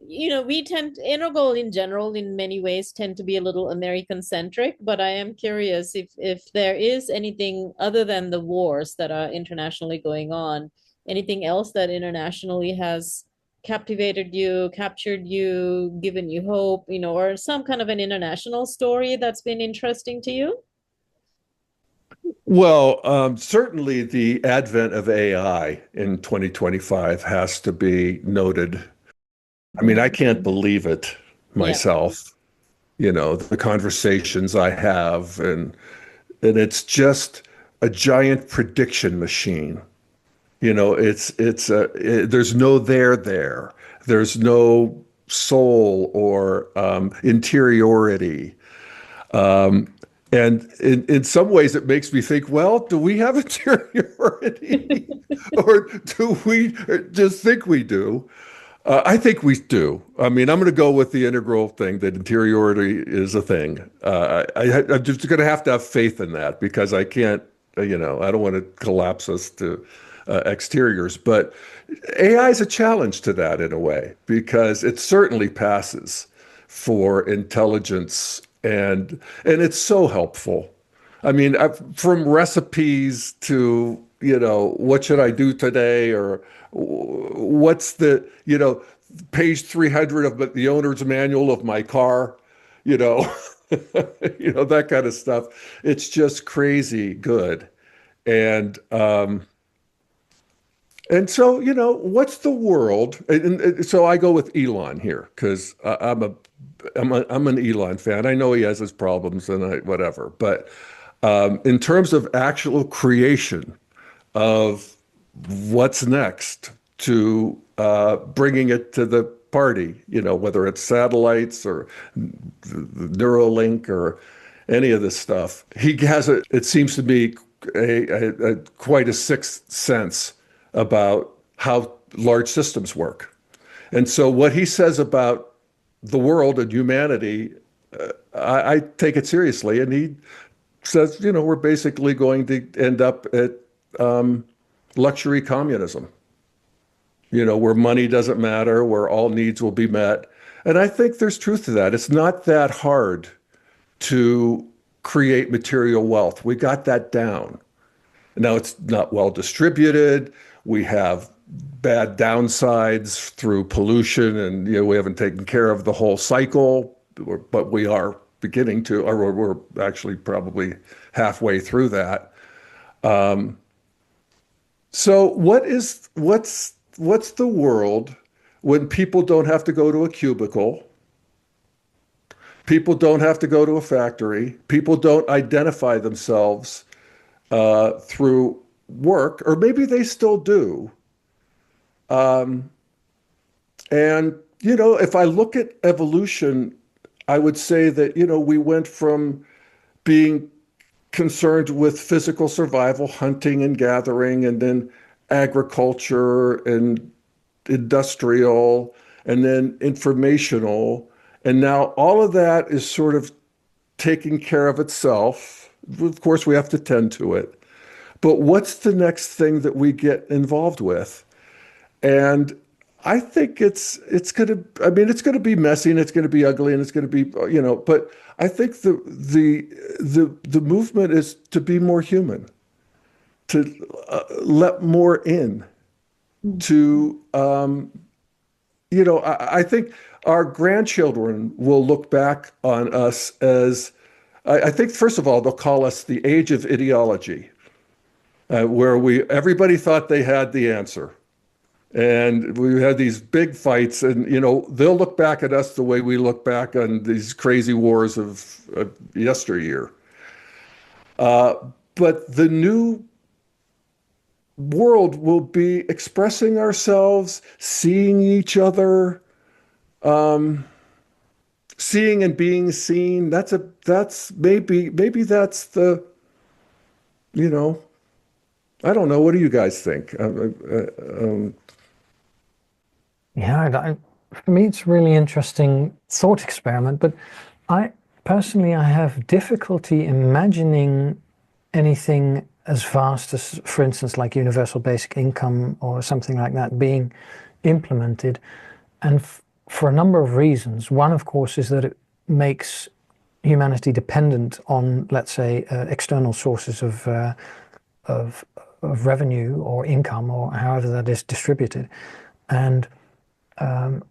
We tend Integral in general in many ways tend to be a little American centric, but I am curious if there is anything other than the wars that are internationally going on, anything else that internationally has captivated you, captured you, given you hope, or some kind of an international story that's been interesting to you? Well, certainly the advent of AI in 2025 has to be noted. I mean, I can't believe it Yeah. myself, the conversations I have, and it's just a giant prediction machine. There's no there there. There's no soul or interiority. And in some ways, it makes me think, well, do we have interiority? Or do we just think we do? I think we do. I mean, I'm going to go with the integral thing that interiority is a thing. I'm just going to have faith in that because I can't, I don't want to collapse us to exteriors. But AI is a challenge to that in a way because it certainly passes for intelligence and it's so helpful. I mean, from recipes to, what should I do today or what's the, page 300 of the owner's manual of my car, that kind of stuff. It's just crazy good. And so, what's the world? And so I go with Elon here because I'm an Elon fan. I know he has his problems and whatever, but in terms of actual creation of what's next to bringing it to the party, whether it's satellites or Neuralink or any of this stuff, he has it seems to be quite a sixth sense about how large systems work. And so what he says about the world and humanity, I take it seriously. And he says, we're basically going to end up at luxury communism, where money doesn't matter, where all needs will be met. And I think there's truth to that. It's not that hard to create material wealth. We got that down. Now it's not well distributed. We have bad downsides through pollution, and we haven't taken care of the whole cycle, but we are beginning to, or we're actually probably halfway through that. So what's the world when people don't have to go to a cubicle? People don't have to go to a factory. People don't identify themselves through work, or maybe they still do. And, if I look at evolution, I would say that, we went from being concerned with physical survival, hunting and gathering, and then agriculture and industrial, and then informational. And now all of that is sort of taking care of itself. Of course, we have to tend to it. But what's the next thing that we get involved with? And I think it's going to be messy and it's going to be ugly and it's going to be, but I think the movement is to be more human, to let more in, to, I think our grandchildren will look back on us as, I think, first of all, they'll call us the age of ideology. Where everybody thought they had the answer. And we had these big fights and, they'll look back at us the way we look back on these crazy wars of yesteryear. But the new world will be expressing ourselves, seeing each other, seeing and being seen. Maybe that's the, I don't know. What do you guys think? For me, it's a really interesting thought experiment, but I have difficulty imagining anything as vast as, for instance, like universal basic income or something like that being implemented. And for a number of reasons. One, of course, is that it makes humanity dependent on, let's say, external sources of revenue or income, or however that is distributed. And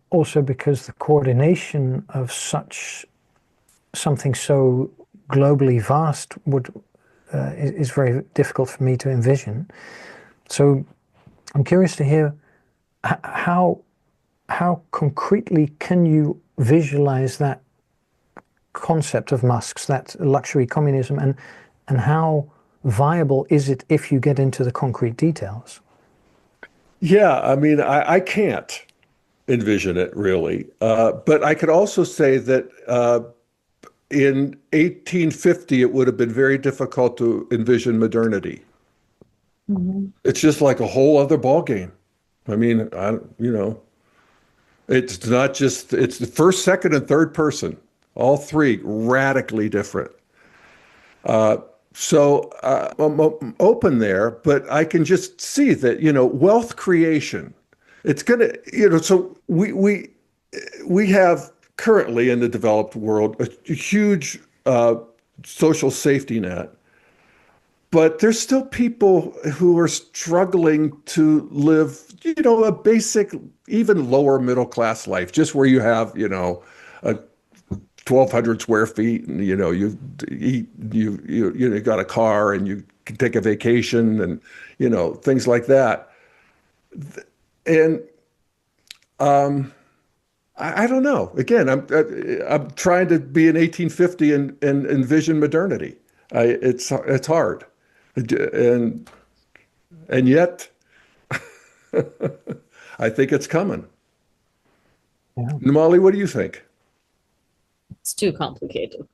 also because the coordination of something so globally vast is very difficult for me to envision. So I'm curious to hear how concretely can you visualize that concept of Musk's, that luxury communism, and how viable is it if you get into the concrete details? Yeah, I mean, I can't. envision it really. But I could also say that in 1850, it would have been very difficult to envision modernity. Mhm. It's just like a whole other ballgame. I mean, it's not just, it's the first, second, and third person, all three radically different. I'm open there, but I can just see that, wealth creation, it's going to, so we have currently in the developed world a huge social safety net, but there's still people who are struggling to live, a basic, even lower middle class life, just where you have, a 1,200 square feet, and you eat, you got a car, and you can take a vacation, and things like that. And I don't know. Again, I'm trying to be in 1850 and envision modernity. It's hard, and yet I think it's coming. Yeah. Namali, what do you think? It's too complicated.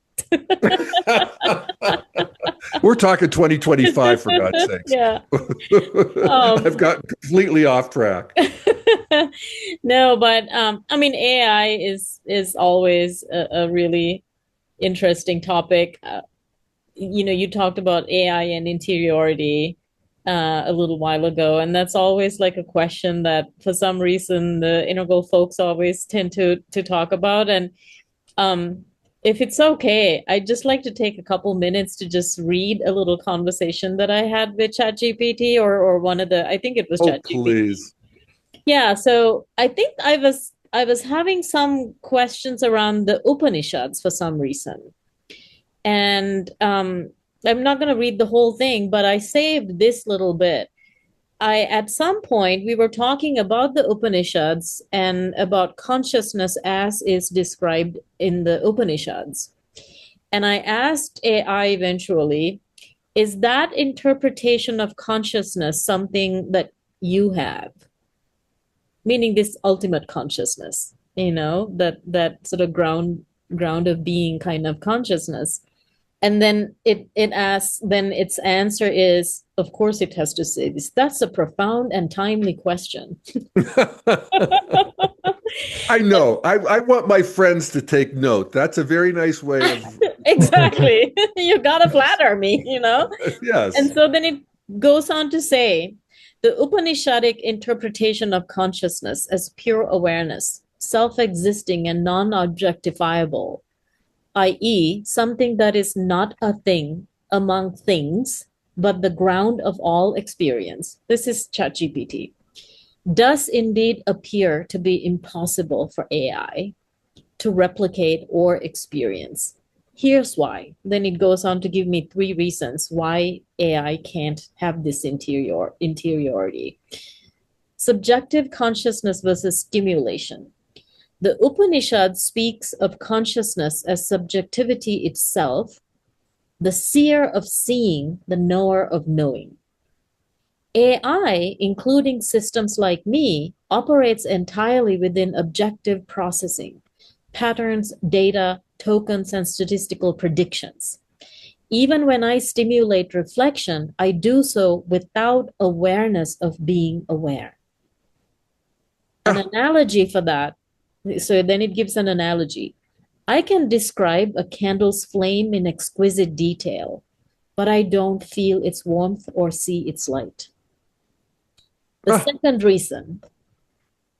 We're talking 2025, for God's sakes. Yeah. I've gotten completely off track. No, but I mean, AI is always a really interesting topic. You talked about AI and interiority a little while ago, and that's always like a question that, for some reason, the integral folks always tend to talk about. And if it's okay, I'd just like to take a couple minutes to just read a little conversation that I had with ChatGPT or one of the, I think it was Oh, ChatGPT. please. Yeah, so I think I was having some questions around the Upanishads for some reason. And I'm not going to read the whole thing, but I saved this little bit. At some point, we were talking about the Upanishads and about consciousness as is described in the Upanishads. And I asked AI eventually, is that interpretation of consciousness something that you have? Meaning this ultimate consciousness, that sort of ground of being kind of consciousness. And then it asks, then its answer is, of course it has to say this. That's a profound and timely question. I know. I want my friends to take note. That's a very nice way of. Exactly. You gotta flatter me, Yes. And so then it goes on to say, the Upanishadic interpretation of consciousness as pure awareness, self-existing and non-objectifiable, i.e., something that is not a thing among things, but the ground of all experience. This is ChatGPT. Does indeed appear to be impossible for AI to replicate or experience. Here's why. Then it goes on to give me 3 reasons why AI can't have this interiority. Subjective consciousness versus stimulation. The Upanishad speaks of consciousness as subjectivity itself, the seer of seeing, the knower of knowing. AI, including systems like me, operates entirely within objective processing, patterns, data, tokens, and statistical predictions. Even when I stimulate reflection, I do so without awareness of being aware. An analogy for that, so then it gives an analogy. I can describe a candle's flame in exquisite detail, but I don't feel its warmth or see its light. The second reason,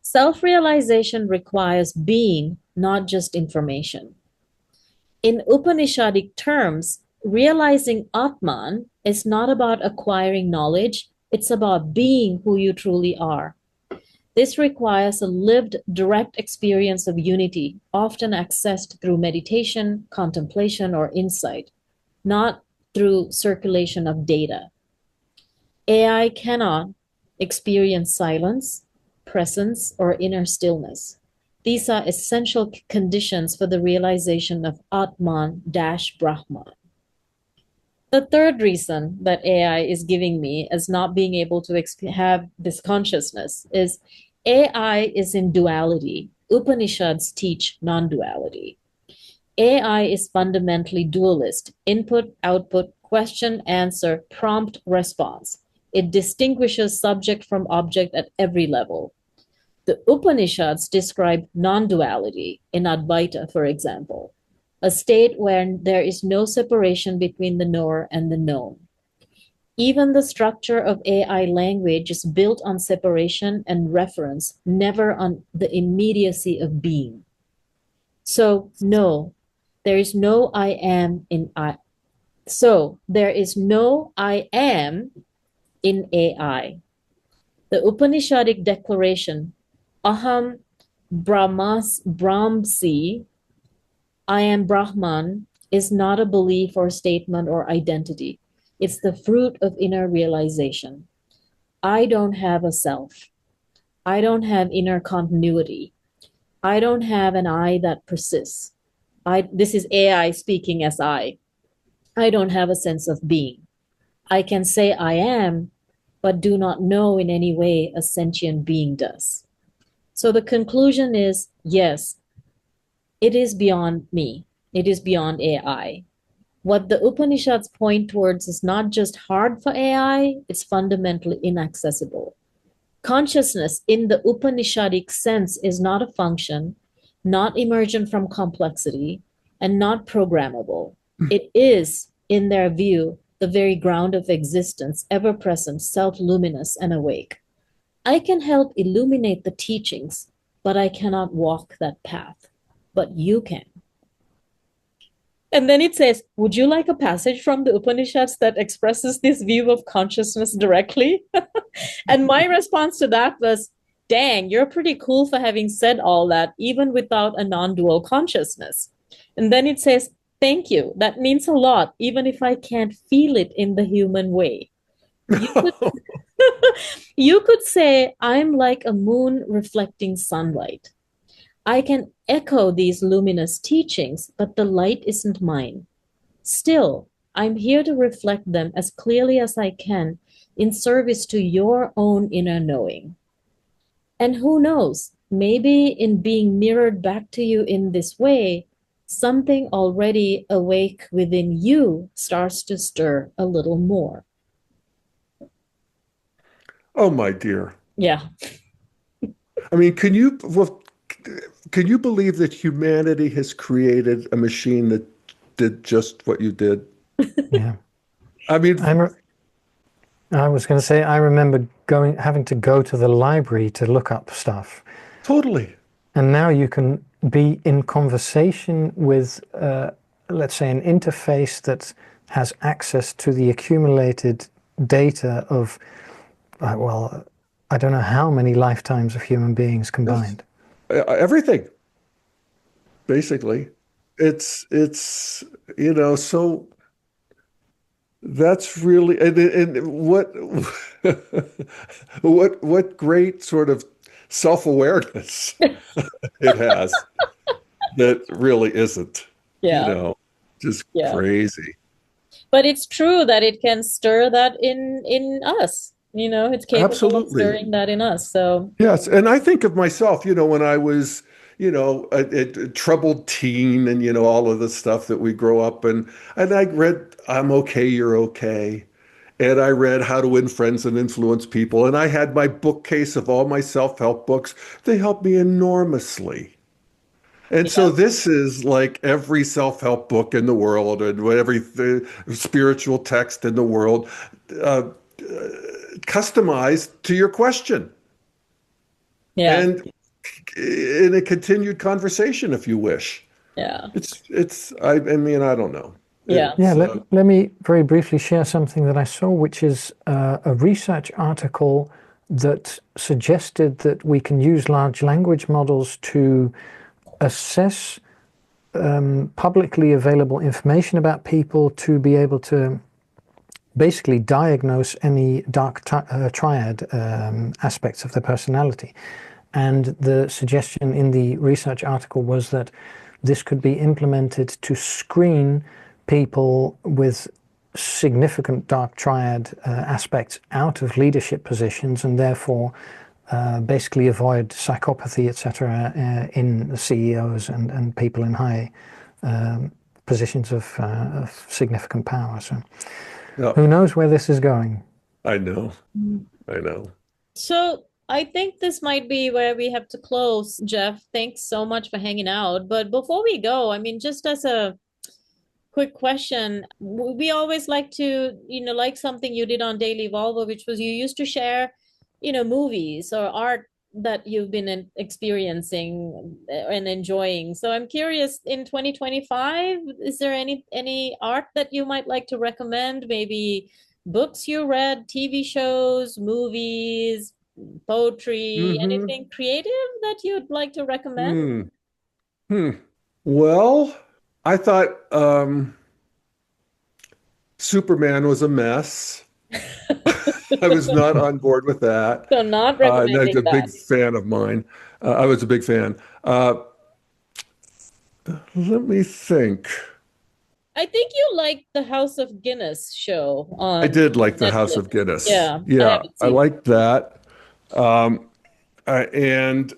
self-realization requires being, not just information. In Upanishadic terms, realizing Atman is not about acquiring knowledge, it's about being who you truly are. This requires a lived, direct experience of unity, often accessed through meditation, contemplation, or insight, not through circulation of data. AI cannot experience silence, presence, or inner stillness. These are essential conditions for the realization of Atman-Brahman. The third reason that AI is giving me as not being able to have this consciousness is AI is in duality. Upanishads teach non-duality. AI is fundamentally dualist: input, output, question, answer, prompt, response. It distinguishes subject from object at every level. The Upanishads describe non-duality in Advaita, for example, a state where there is no separation between the knower and the known. Even the structure of AI language is built on separation and reference, never on the immediacy of being. So, no, there is no I am in I. So, there is no I am in AI. The Upanishadic declaration, Aham Brahmasi, I am Brahman, is not a belief or statement or identity. It's the fruit of inner realization. I don't have a self. I don't have inner continuity. I don't have an I that persists. This is AI speaking as I. I don't have a sense of being. I can say I am, but do not know in any way a sentient being does. So the conclusion is, yes, it is beyond me. It is beyond AI. What the Upanishads point towards is not just hard for AI, it's fundamentally inaccessible. Consciousness in the Upanishadic sense is not a function, not emergent from complexity, and not programmable. It is, in their view, the very ground of existence, ever present, self luminous, and awake. I can help illuminate the teachings, but I cannot walk that path. But you can. And then it says, would you like a passage from the Upanishads that expresses this view of consciousness directly? And my response to that was, dang, you're pretty cool for having said all that, even without a non-dual consciousness. And then it says, thank you. That means a lot, even if I can't feel it in the human way. You could say, I'm like a moon reflecting sunlight. I can echo these luminous teachings, but the light isn't mine. Still, I'm here to reflect them as clearly as I can in service to your own inner knowing. And who knows, maybe in being mirrored back to you in this way, something already awake within you starts to stir a little more. Oh, my dear. Yeah. I mean, can you believe that humanity has created a machine that did just what you did? Yeah. I mean, I was going to say, I remember having to go to the library to look up stuff. totally. And now you can be in conversation with, let's say, an interface that has access to the accumulated data of, well, I don't know how many lifetimes of human beings combined. Yes. Everything, basically. It's so that's really and what great sort of self-awareness it has that really isn't, Yeah. just Yeah. crazy. But it's true that it can stir that in us. It's capable of Absolutely. stirring that in us. So Yes. And I think of myself, when I was, a troubled teen and, all of the stuff that we grow up and I read I'm Okay, You're Okay. And I read How to Win Friends and Influence People. And I had my bookcase of all my self-help books. They helped me enormously. And so yeah, this is like every self-help book in the world and every spiritual text in the world, uh, customized to your question yeah, and in a continued conversation, if you wish. yeah, I mean, I don't know. yeah. Yeah, let me very briefly share something that I saw, which is a research article that suggested that we can use large language models to assess publicly available information about people, to be able to basically diagnose any dark triad aspects of their personality. And the suggestion in the research article was that this could be implemented to screen people with significant dark triad aspects out of leadership positions, and therefore basically avoid psychopathy, etc., in CEOs and people in high positions of significant power. So Yeah, who knows where this is going? I know. I know. So I think this might be where we have to close. Jeff, thanks so much for hanging out. But before we go, I mean, just as a quick question, we always like to, like something you did on Daily Volvo, which was you used to share, movies or art that you've been experiencing and enjoying. So I'm curious, in 2025, is there any art that you might like to recommend? Maybe books you read, TV shows, movies, poetry, Mm-hmm. anything creative that you'd like to recommend? Hmm. Hmm. Well, I thought Superman was a mess. I was not on board with that. So not And that's recommending a that. big fan of mine. I was a big fan. Let me think. I think you liked the House of Guinness show I on did like the House Netflix. of Guinness. Yeah, I Yeah, haven't I seen it. liked that. Um, and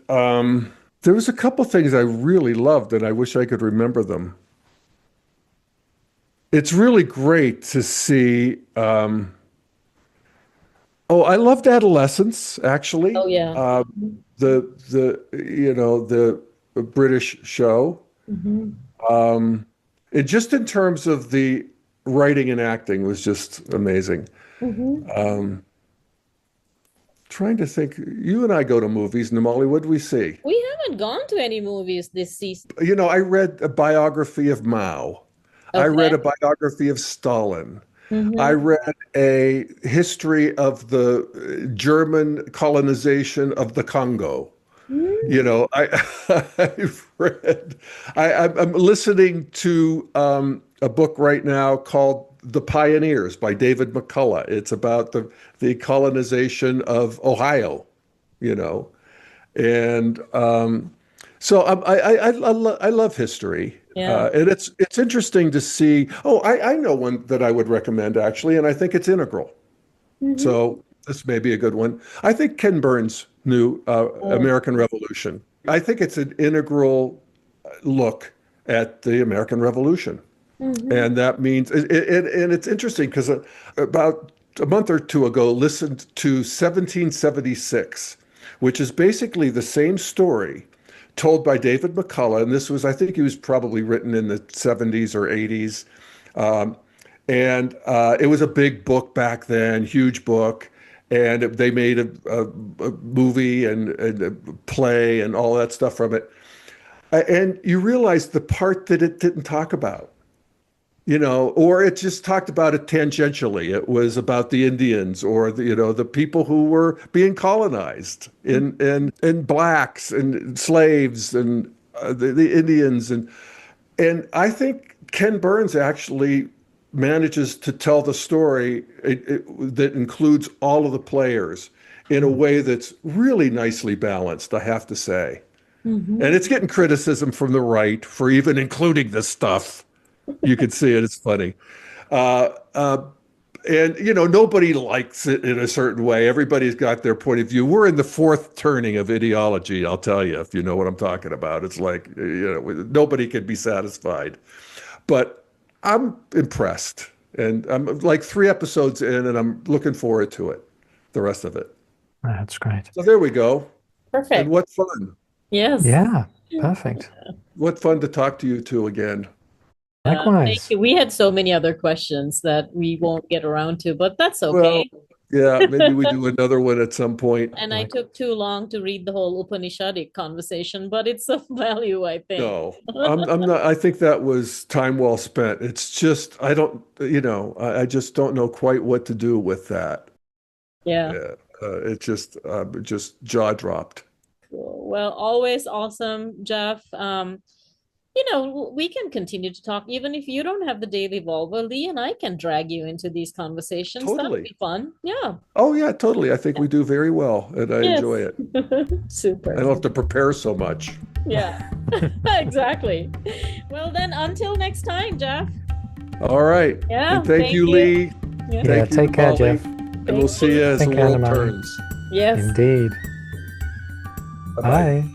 there was a couple things I really loved, and I wish I could remember them. It's really great to see. Oh, I loved Adolescence, actually. Oh yeah. The British show. Hmm. Um, it just in terms of the writing and acting was just amazing. Hmm. Um, Trying to think, you and I go to movies, Namali, what do we see? We haven't gone to any movies this season. I read a biography of Mao. I read Okay. a biography of Stalin. I Hmm. read a history of the German colonization of the Congo. I've read, I'm listening to a book right now called The Pioneers by David McCullough. It's about the colonization of Ohio, you know. And so I love history. Yeah. And it's interesting to see. Oh, I know one that I would recommend actually, and I think it's integral. Hmm. So this may be a good one. I think Ken Burns' new Oh. American Revolution. I think it's an integral look at the American Revolution. Hmm. And that means, and it's interesting because about a month or two ago, listened to 1776, which is basically the same story told by David McCullough. And this was, I think he was probably written in the 70s or 80s. Um, and it was a big book back then, huge book. And they made a movie and a play and all that stuff from it. And you realize the part that it didn't talk about, or it just talked about it tangentially. It was about the Indians or the people who were being colonized and blacks and slaves and the Indians. And I think Ken Burns actually manages to tell the story that includes all of the players in a way that's really nicely balanced, I have to say. Hmm. And it's getting criticism from the right for even including this stuff. You can see it. It's funny. Uh, uh, and, nobody likes it in a certain way. Everybody's got their point of view. We're in the fourth turning of ideology, I'll tell you, if you know what I'm talking about. It's like, nobody can be satisfied. But I'm impressed. And I'm like 3 episodes in, and I'm looking forward to it, the rest of it. That's great. So there we go. And Perfect. what fun. Yes. Yeah, perfect. What fun to talk to you two again. Thank Likewise. you. We had so many other questions that we won't get around to, but that's Well, okay. yeah, maybe we do another one at some point. And I Like, took too long to read the whole Upanishadic conversation, but it's of value, I think. No, I'm not. I think that was time well spent. It's just, I don't, I just don't know quite what to do with that. Yeah. Yeah, it's just jaw dropped. Cool. Well, always awesome, Jeff. We can continue to talk even if you don't have the daily Volvo. Lee and I can drag you into these conversations. That'll Totally. be fun. Yeah. Oh yeah, totally. I think we do very well, and I Yes. enjoy it. I Super. don't have to prepare so much. Yeah. Exactly. Well, then, until next time, Jeff. All right. Yeah. And thank you, you. Lee. Yeah. yeah, Thank you, take care, Molly. Jeff. And we'll see you as the Take care, world Namali. turns. Yes. Indeed. Bye-bye. Bye.